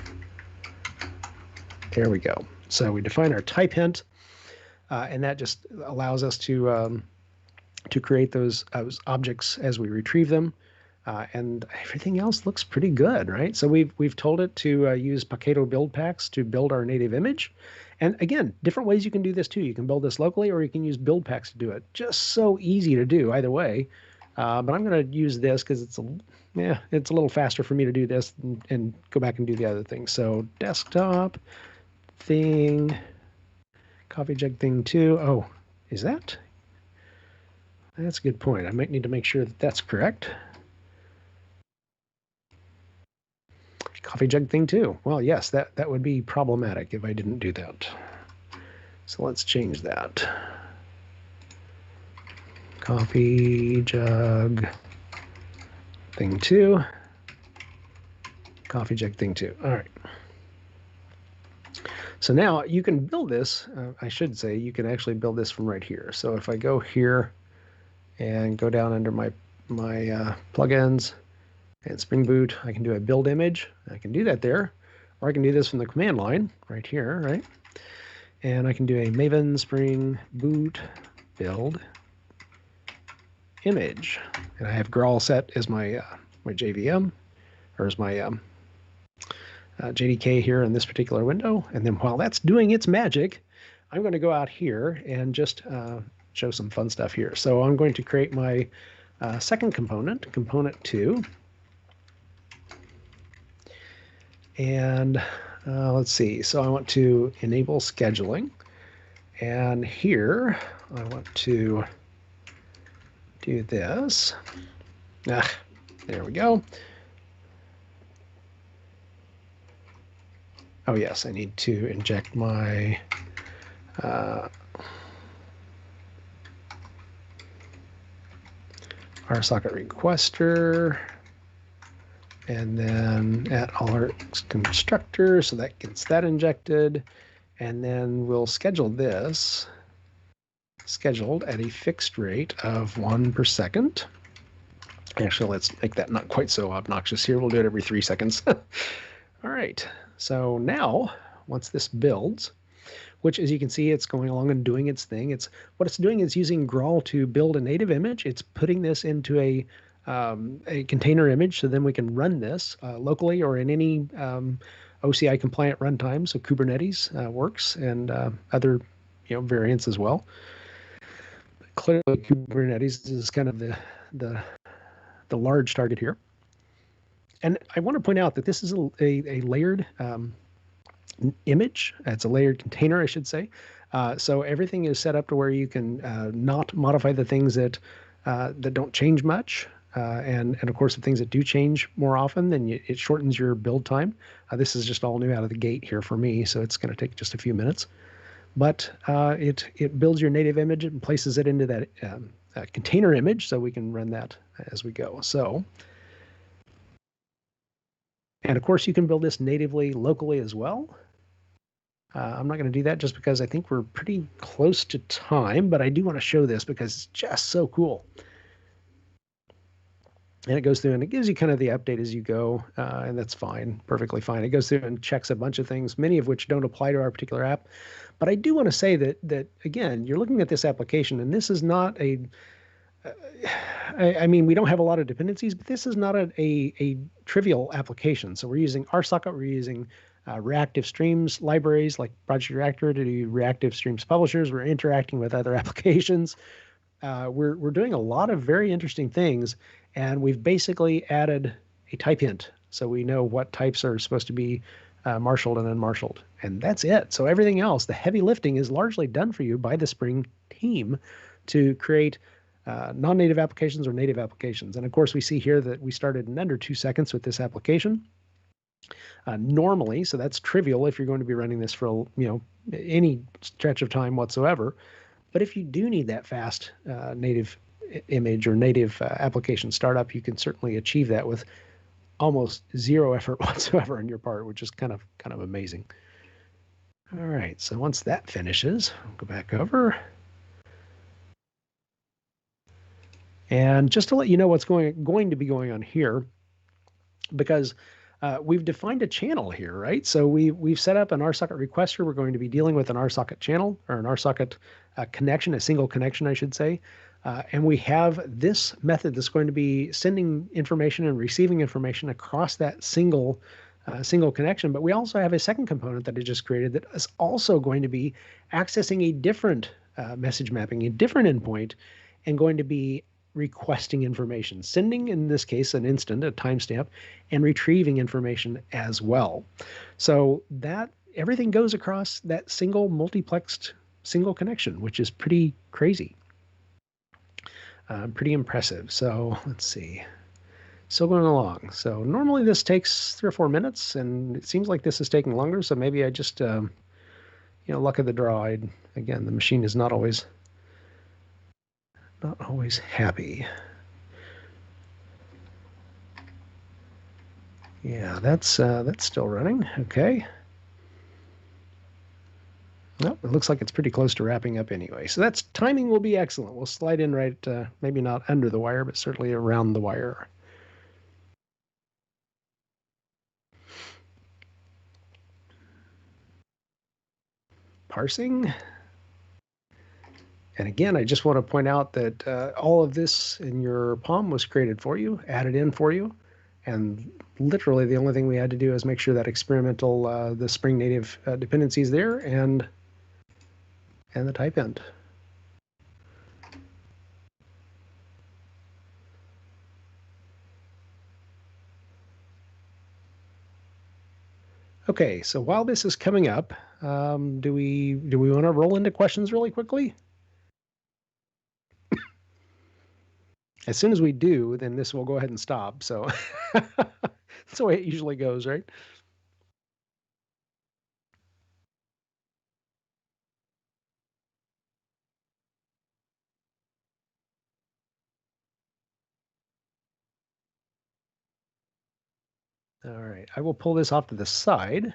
There we go. So we define our type hint, and that just allows us to create those objects as we retrieve them, and everything else looks pretty good, right? So we've told it to use Paketo build packs to build our native image, and again, different ways you can do this too. You can build this locally, or you can use build packs to do it. Just so easy to do either way. But I'm going to use this because it's a little faster for me to do this and go back and do the other things. So desktop thing, CoffeeJUG thing 2. Oh, is that? That's a good point. I might need to make sure that that's correct. CoffeeJUG thing 2. Well, yes, that would be problematic if I didn't do that. So let's change that. CoffeeJUG thing 2. CoffeeJUG thing 2. All right. So now you can build this. I should say you can actually build this from right here. So if I go here and go down under my plugins and Spring Boot, I can do a build image. I can do that there, or I can do this from the command line right here, right? And I can do a Maven Spring Boot build image, and I have Graal set as my my JVM, or as my JDK here in this particular window. And then while that's doing its magic, I'm going to go out here and just show some fun stuff here. So I'm going to create my second component, component 2, and let's see. So I want to enable scheduling, and here I want to do this. There we go. Oh yes, I need to inject my RSocket requester, and then at alert constructor, so that gets that injected, and then we'll schedule this scheduled at a fixed rate of 1 per second. Actually, let's make that not quite so obnoxious here. We'll do it every 3 seconds. All right. So now, once this builds, which as you can see, it's going along and doing its thing. What it's doing is using Graal to build a native image. It's putting this into a container image, so then we can run this locally or in any OCI compliant runtime. So Kubernetes works, and other variants as well. Clearly, Kubernetes is kind of the large target here. And I want to point out that this is a layered image. It's a layered container, I should say. So everything is set up to where you can not modify the things that don't change much. And of course, the things that do change more often, then it shortens your build time. This is just all new out of the gate here for me, so it's going to take just a few minutes. But it builds your native image and places it into that container image, so we can run that as we go. So, and of course, you can build this natively locally as well. I'm not going to do that just because I think we're pretty close to time, but I do want to show this because it's just so cool. And it goes through and it gives you kind of the update as you go, and that's fine, perfectly fine. It goes through and checks a bunch of things, many of which don't apply to our particular app. But I do want to say that again, you're looking at this application, and this is not a I mean, we don't have a lot of dependencies, but this is not a trivial application. So we're using RSocket, we're using reactive streams libraries like Project Reactor to do reactive streams publishers. We're interacting with other applications. We're doing a lot of very interesting things, and we've basically added a type hint. So we know what types are supposed to be marshaled and unmarshaled, and that's it. So everything else, the heavy lifting, is largely done for you by the Spring team to create non-native applications or native applications. And of course, we see here that we started in under 2 seconds with this application. Normally, so that's trivial if you're going to be running this for any stretch of time whatsoever. But if you do need that fast native image or native application startup, you can certainly achieve that with almost zero effort whatsoever on your part, which is kind of amazing. All right, so once that finishes, I'll go back over. And just to let you know what's going to be going on here, because we've defined a channel here, right? So we've set up an RSocket requester. We're going to be dealing with an RSocket channel, or an RSocket connection, a single connection, I should say. And we have this method that's going to be sending information and receiving information across that single connection. But we also have a second component that I just created that is also going to be accessing a different message mapping, a different endpoint, and going to be requesting information, sending, in this case, an instant, a timestamp, and retrieving information as well. So that everything goes across that single multiplexed single connection, which is pretty crazy, pretty impressive. So let's see. Still going along. So normally this takes 3 or 4 minutes, and it seems like this is taking longer. So maybe I just, luck of the draw. Again, the machine is not always happy. Yeah, that's still running. Okay. Well, it looks like it's pretty close to wrapping up anyway. So that's timing will be excellent. We'll slide in right, maybe not under the wire, but certainly around the wire. Parsing. And again, I just want to point out that all of this in your POM was created for you, added in for you. And literally the only thing we had to do is make sure that experimental, the Spring native dependencies there and the type end. Okay, so while this is coming up, do we want to roll into questions really quickly? As soon as we do, then this will go ahead and stop. So that's the way it usually goes, right? All right, I will pull this off to the side.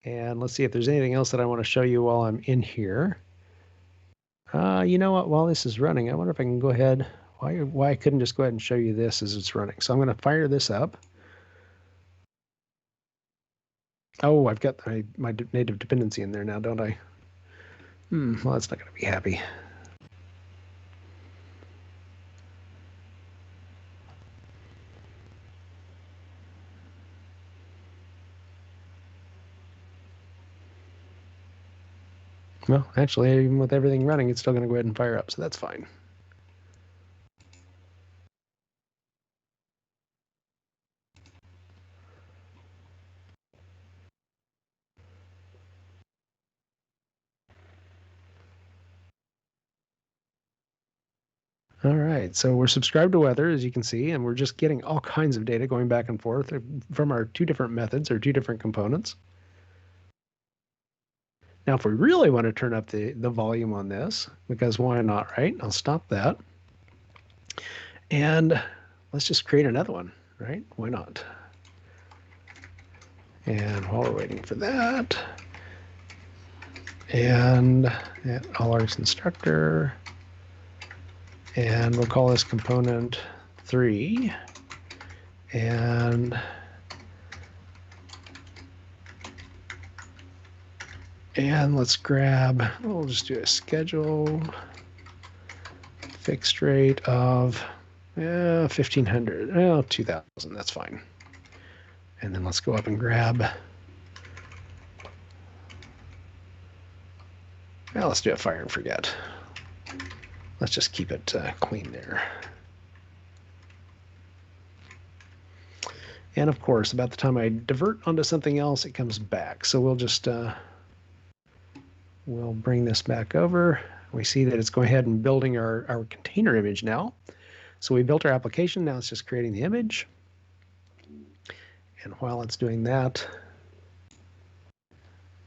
And let's see if there's anything else that I want to show you while I'm in here. You know what? While this is running, I wonder if I can go ahead. Why I couldn't just go ahead and show you this as it's running. So I'm going to fire this up. Oh, I've got my native dependency in there now, don't I? Well, that's not going to be happy. Well, actually, even with everything running, it's still going to go ahead and fire up, so that's fine. All right, so we're subscribed to weather, as you can see, and we're just getting all kinds of data going back and forth from our 2 different methods or 2 different components. Now, if we really want to turn up the volume on this, because why not, right? I'll stop that. And let's just create another one, right? Why not? And while we're waiting for that, and all args instructor, and we'll call this component 3, and let's grab, we'll just do a schedule fixed rate of 1,500, 2,000, that's fine. And then let's go up and grab, well, let's do a fire and forget. Let's just keep it clean there. And of course, about the time I divert onto something else, it comes back. So we'll just, we'll bring this back over. We see that it's going ahead and building our container image now. So we built our application, now it's just creating the image. And while it's doing that,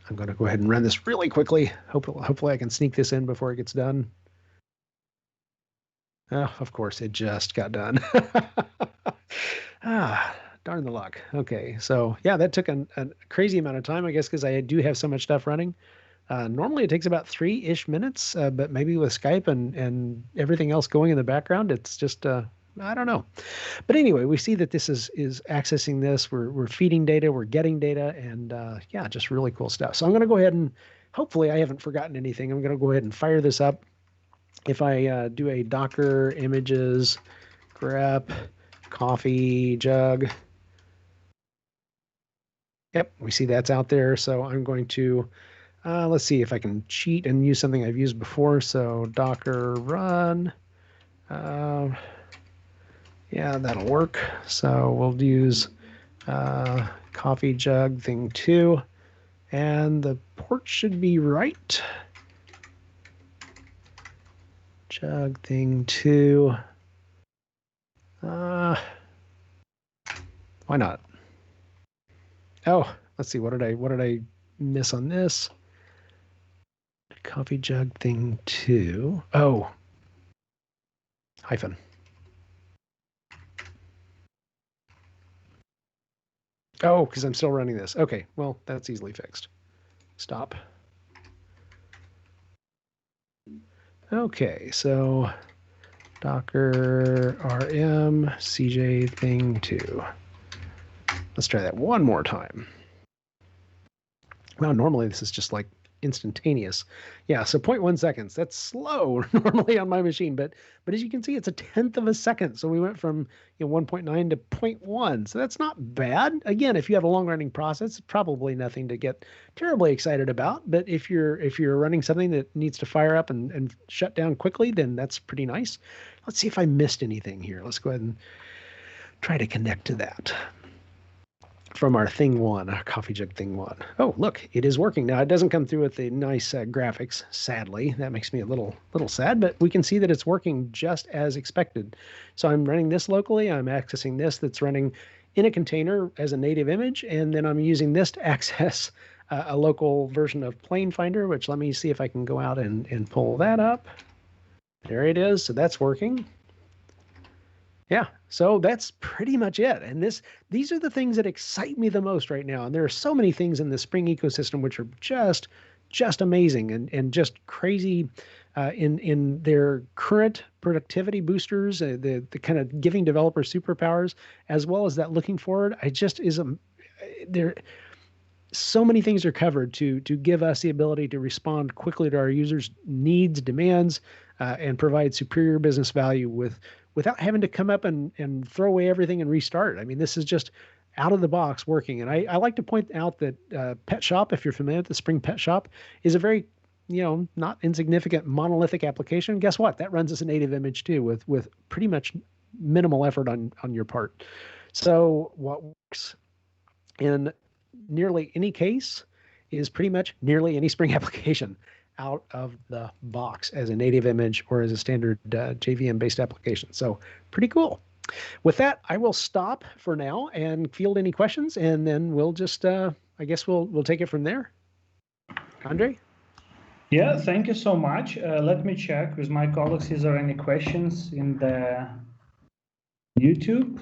I'm going to go ahead and run this really quickly. Hopefully I can sneak this in before it gets done. Oh, of course, it just got done. Darn the luck. Okay, so yeah, that took a crazy amount of time, I guess, because I do have so much stuff running. Normally it takes about 3-ish minutes, but maybe with Skype and everything else going in the background, it's just, I don't know. But anyway, we see that this is accessing this. We're feeding data, we're getting data, and yeah, just really cool stuff. So I'm going to go ahead and, hopefully I haven't forgotten anything. I'm going to go ahead and fire this up. If I do a Docker images grep CoffeeJUG, yep, we see that's out there. So I'm going to, let's see if I can cheat and use something I've used before. So Docker run, yeah, that'll work. So we'll use CoffeeJUG thing 2, and the port should be right. Jug thing 2. Why not? Oh, let's see. What did I miss on this? CoffeeJUG thing 2. Oh, hyphen. Oh, because I'm still running this. Okay, well, that's easily fixed. Stop. Okay, so Docker rm cj thing 2. Let's try that one more time. Well, normally this is just like instantaneous. Yeah, so 0.1 seconds. That's slow normally on my machine, but as you can see, it's 1/10 of a second. So we went from 1.9 to 0.1. So that's not bad. Again, if you have a long-running process, it's probably nothing to get terribly excited about. But if you're running something that needs to fire up and shut down quickly, then that's pretty nice. Let's see if I missed anything here. Let's go ahead and try to connect to that. From our thing 1, our CoffeeJUG thing 1. Oh, look, it is working. Now, it doesn't come through with the nice graphics, sadly. That makes me a little sad, but we can see that it's working just as expected. So I'm running this locally. I'm accessing this that's running in a container as a native image, and then I'm using this to access a local version of Plane Finder, which let me see if I can go out and pull that up. There it is. So that's working. Yeah, so that's pretty much it. And these are the things that excite me the most right now. And there are so many things in the Spring ecosystem which are just amazing and just crazy in their current productivity boosters, the kind of giving developers superpowers, as well as that looking forward. There so many things are covered to give us the ability to respond quickly to our users' needs, demands, and provide superior business value without having to come up and throw away everything and restart. I mean, this is just out of the box working. And I like to point out that Pet Shop, if you're familiar with the Spring Pet Shop, is a very, not insignificant monolithic application. Guess what? That runs as a native image too, with pretty much minimal effort on your part. So what works in nearly any case is pretty much nearly any Spring application out of the box as a native image or as a standard JVM-based application. So pretty cool. With that, I will stop for now and field any questions, and then we'll just, I guess we'll take it from there. Andre? Yeah, thank you so much. Let me check with my colleagues. Is there any questions in the YouTube?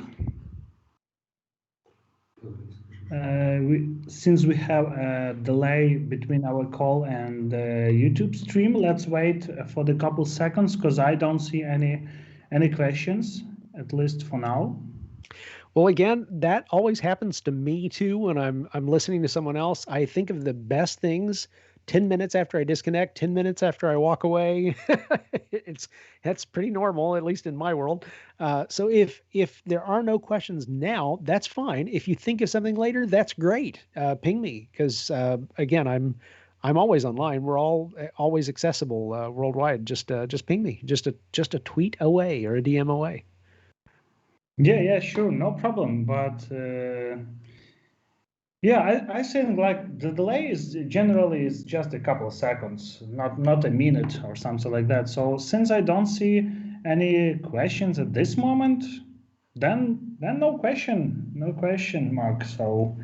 Since we have a delay between our call and the YouTube stream, let's wait for the couple seconds because I don't see any questions, at least for now. Well, again, that always happens to me too when I'm listening to someone else. I think of the best things 10 minutes after I disconnect, 10 minutes after I walk away. That's pretty normal, at least in my world. So if there are no questions now, that's fine. If you think of something later, that's great. Ping me because again, I'm always online. We're all always accessible worldwide. Just ping me. Just a tweet away or a DM away. Yeah, sure, no problem. But yeah, I think like the delay is generally is just a couple of seconds, not a minute or something like that. So since I don't see any questions at this moment, then no question, Mark. So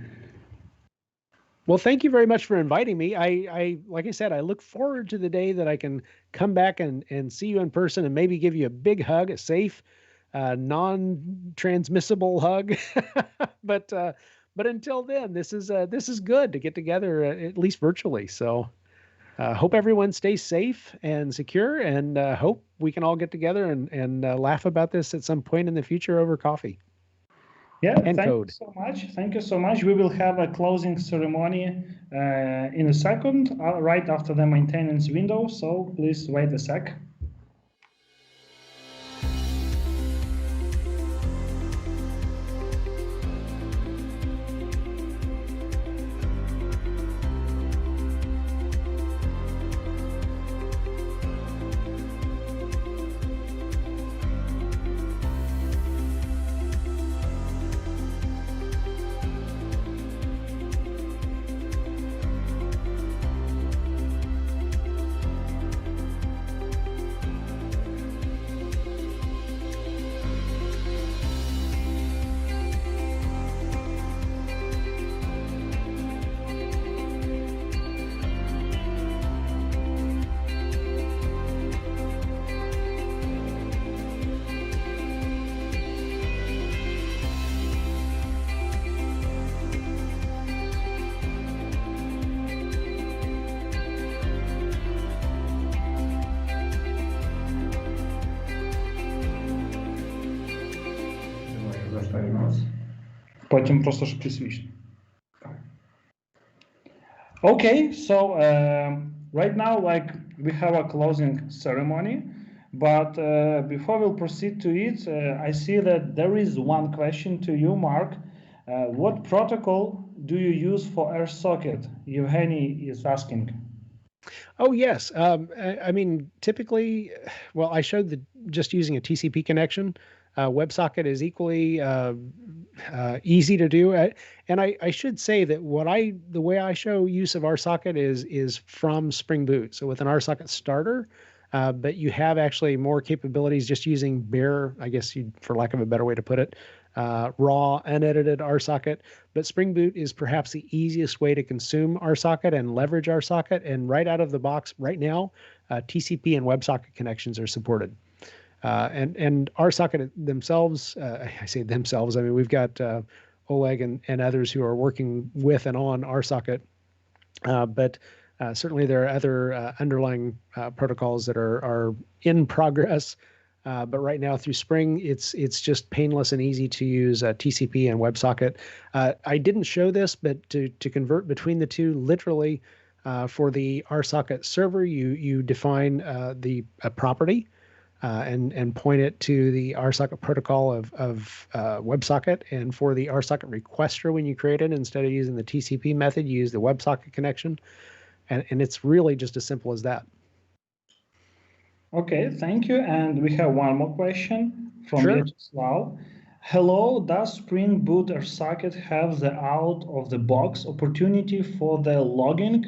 Well, thank you very much for inviting me. I like I said, I look forward to the day that I can come back and see you in person and maybe give you a big hug, a safe, non-transmissible hug. But until then, this is good to get together at least virtually. So hope everyone stays safe and secure, and hope we can all get together and laugh about this at some point in the future over coffee. yeah, And thank you code. so much. Thank you so much. We will have a closing ceremony in a second, right after the maintenance window. So please wait a sec. Потім просто ж присвічно. Okay, so right now, like we have a closing ceremony, but before we'll proceed to it, I see that there is one question to you, Mark. What protocol do you use for AirSocket? Evgeny is asking. Oh yes. I mean, typically, well, I showed just using a TCP connection. WebSocket is equally easy to do. And I should say that the way I show use of RSocket is from Spring Boot. So with an RSocket starter, but you have actually more capabilities just using bare, I guess for lack of a better way to put it, raw, unedited RSocket. But Spring Boot is perhaps the easiest way to consume RSocket and leverage RSocket. And right out of the box, right now, TCP and WebSocket connections are supported. And RSocket themselves, I say themselves, I mean, we've got Oleg and others who are working with and on RSocket. But certainly there are other underlying protocols that are in progress. But right now through Spring, it's just painless and easy to use TCP and WebSocket. I didn't show this, but to convert between the two, literally for the RSocket server, you define the property and point it to the RSocket protocol of WebSocket. And for the RSocket requester, when you create it, instead of using the TCP method, you use the WebSocket connection. And it's really just as simple as that. Okay, thank you. And we have one more question from Sure. Vyacheslav. Hello, does Spring Boot RSocket have the out-of-the-box opportunity for the logging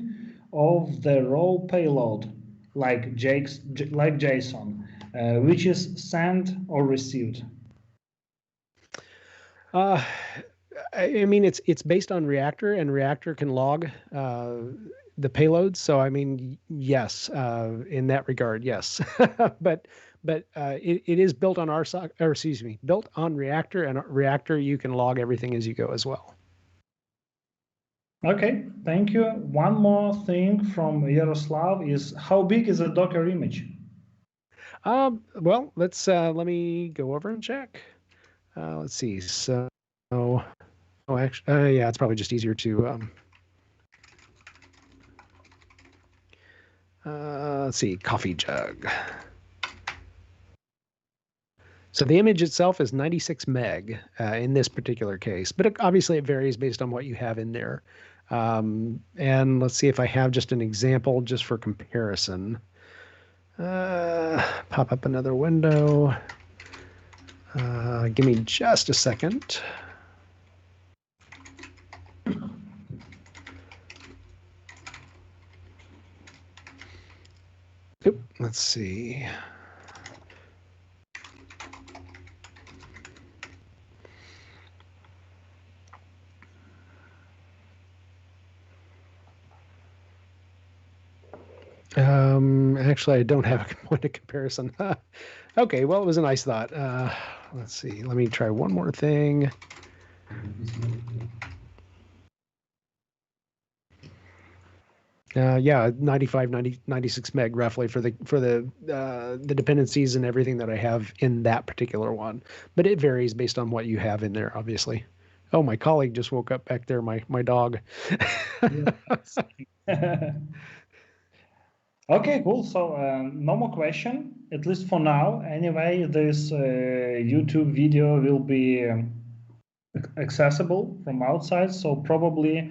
of the raw payload, like JSON, which is sent or received? I mean, it's based on Reactor, and Reactor can log the payloads. So I mean, yes, in that regard, yes. but it is built on built on Reactor, and Reactor you can log everything as you go as well. Okay, thank you. One more thing from Yaroslav is, how big is a Docker image? Well, let me go over and check. Let's see. So, actually, yeah, it's probably just easier to. Let's see, CoffeeJUG. So the image itself is 96 meg in this particular case, but obviously it varies based on what you have in there. And let's see if I have just an example just for comparison. Pop up another window. Give me just a second. Oop, let's see. Actually, I don't have a point of comparison. Okay, well, it was a nice thought. Let's see. Let me try one more thing. Yeah, 96 meg roughly for the dependencies and everything that I have in that particular one. But it varies based on what you have in there, obviously. Oh, my colleague just woke up back there, my dog. Okay, cool. So no more question, at least for now. Anyway, this YouTube video will be accessible from outside. So probably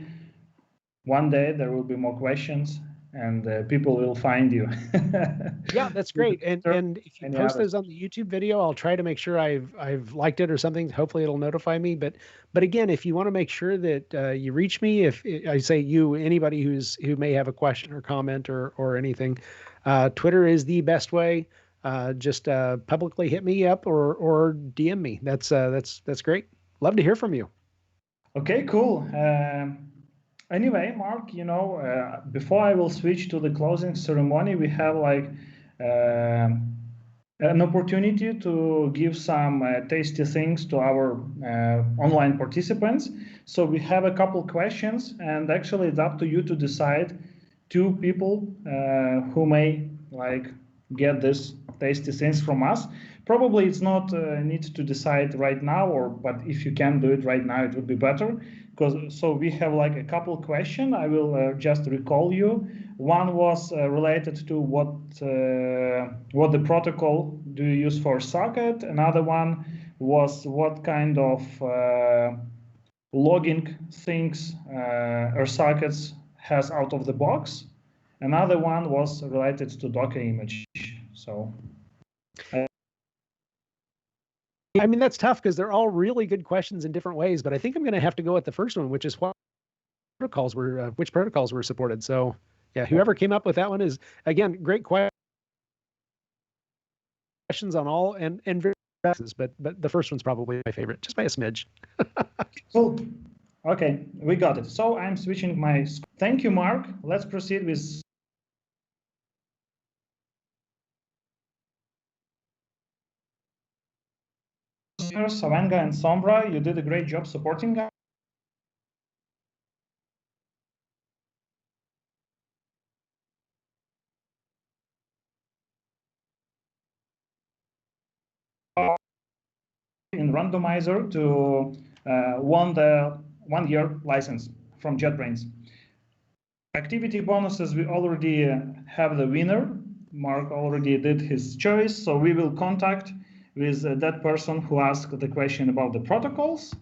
one day there will be more questions and people will find you. Yeah, that's great. And if you post those on the YouTube video, I'll try to make sure I've liked it or something. Hopefully it'll notify me. But again, if you want to make sure that you reach me, if I say you, anybody who may have a question or comment or anything, Twitter is the best way. Just publicly hit me up or DM me. That's great. Love to hear from you. Okay, cool. Anyway, Mark, before I will switch to the closing ceremony, we have like an opportunity to give some tasty things to our online participants. So we have a couple questions, and actually it's up to you to decide two people who may like get this tasty things from us. Probably it's not need to decide right now, but if you can do it right now, it would be better. So we have like a couple questions. I will just recall you. One was related to what the protocol do you use for socket. Another one was what kind of logging things or sockets has out of the box. Another one was related to Docker image. So. I mean, that's tough because they're all really good questions in different ways, but I think I'm going to have to go with the first one, which is which protocols were supported. So yeah, whoever came up with that one is, again, great questions on all and very but the first one's probably my favorite, just by a smidge. Cool. Okay, we got it. So I'm switching my. Thank you, Mark. Let's proceed with. Savenga and Sombra, you did a great job supporting us. In randomizer to won the 1 year license from JetBrains. Activity bonuses, we already have the winner. Mark already did his choice, so we will contact with that person who asked the question about the protocols.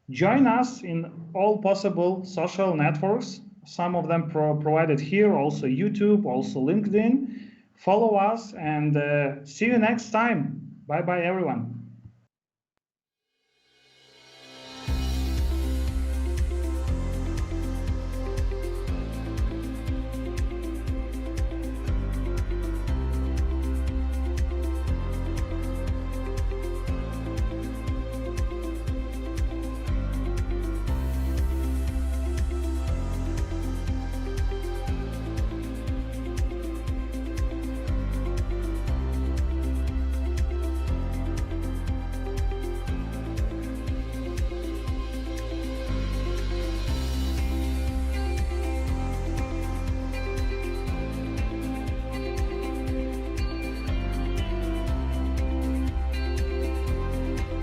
Join us in all possible social networks, some of them provided here, also YouTube, also LinkedIn. Follow us and see you next time. Bye-bye, everyone.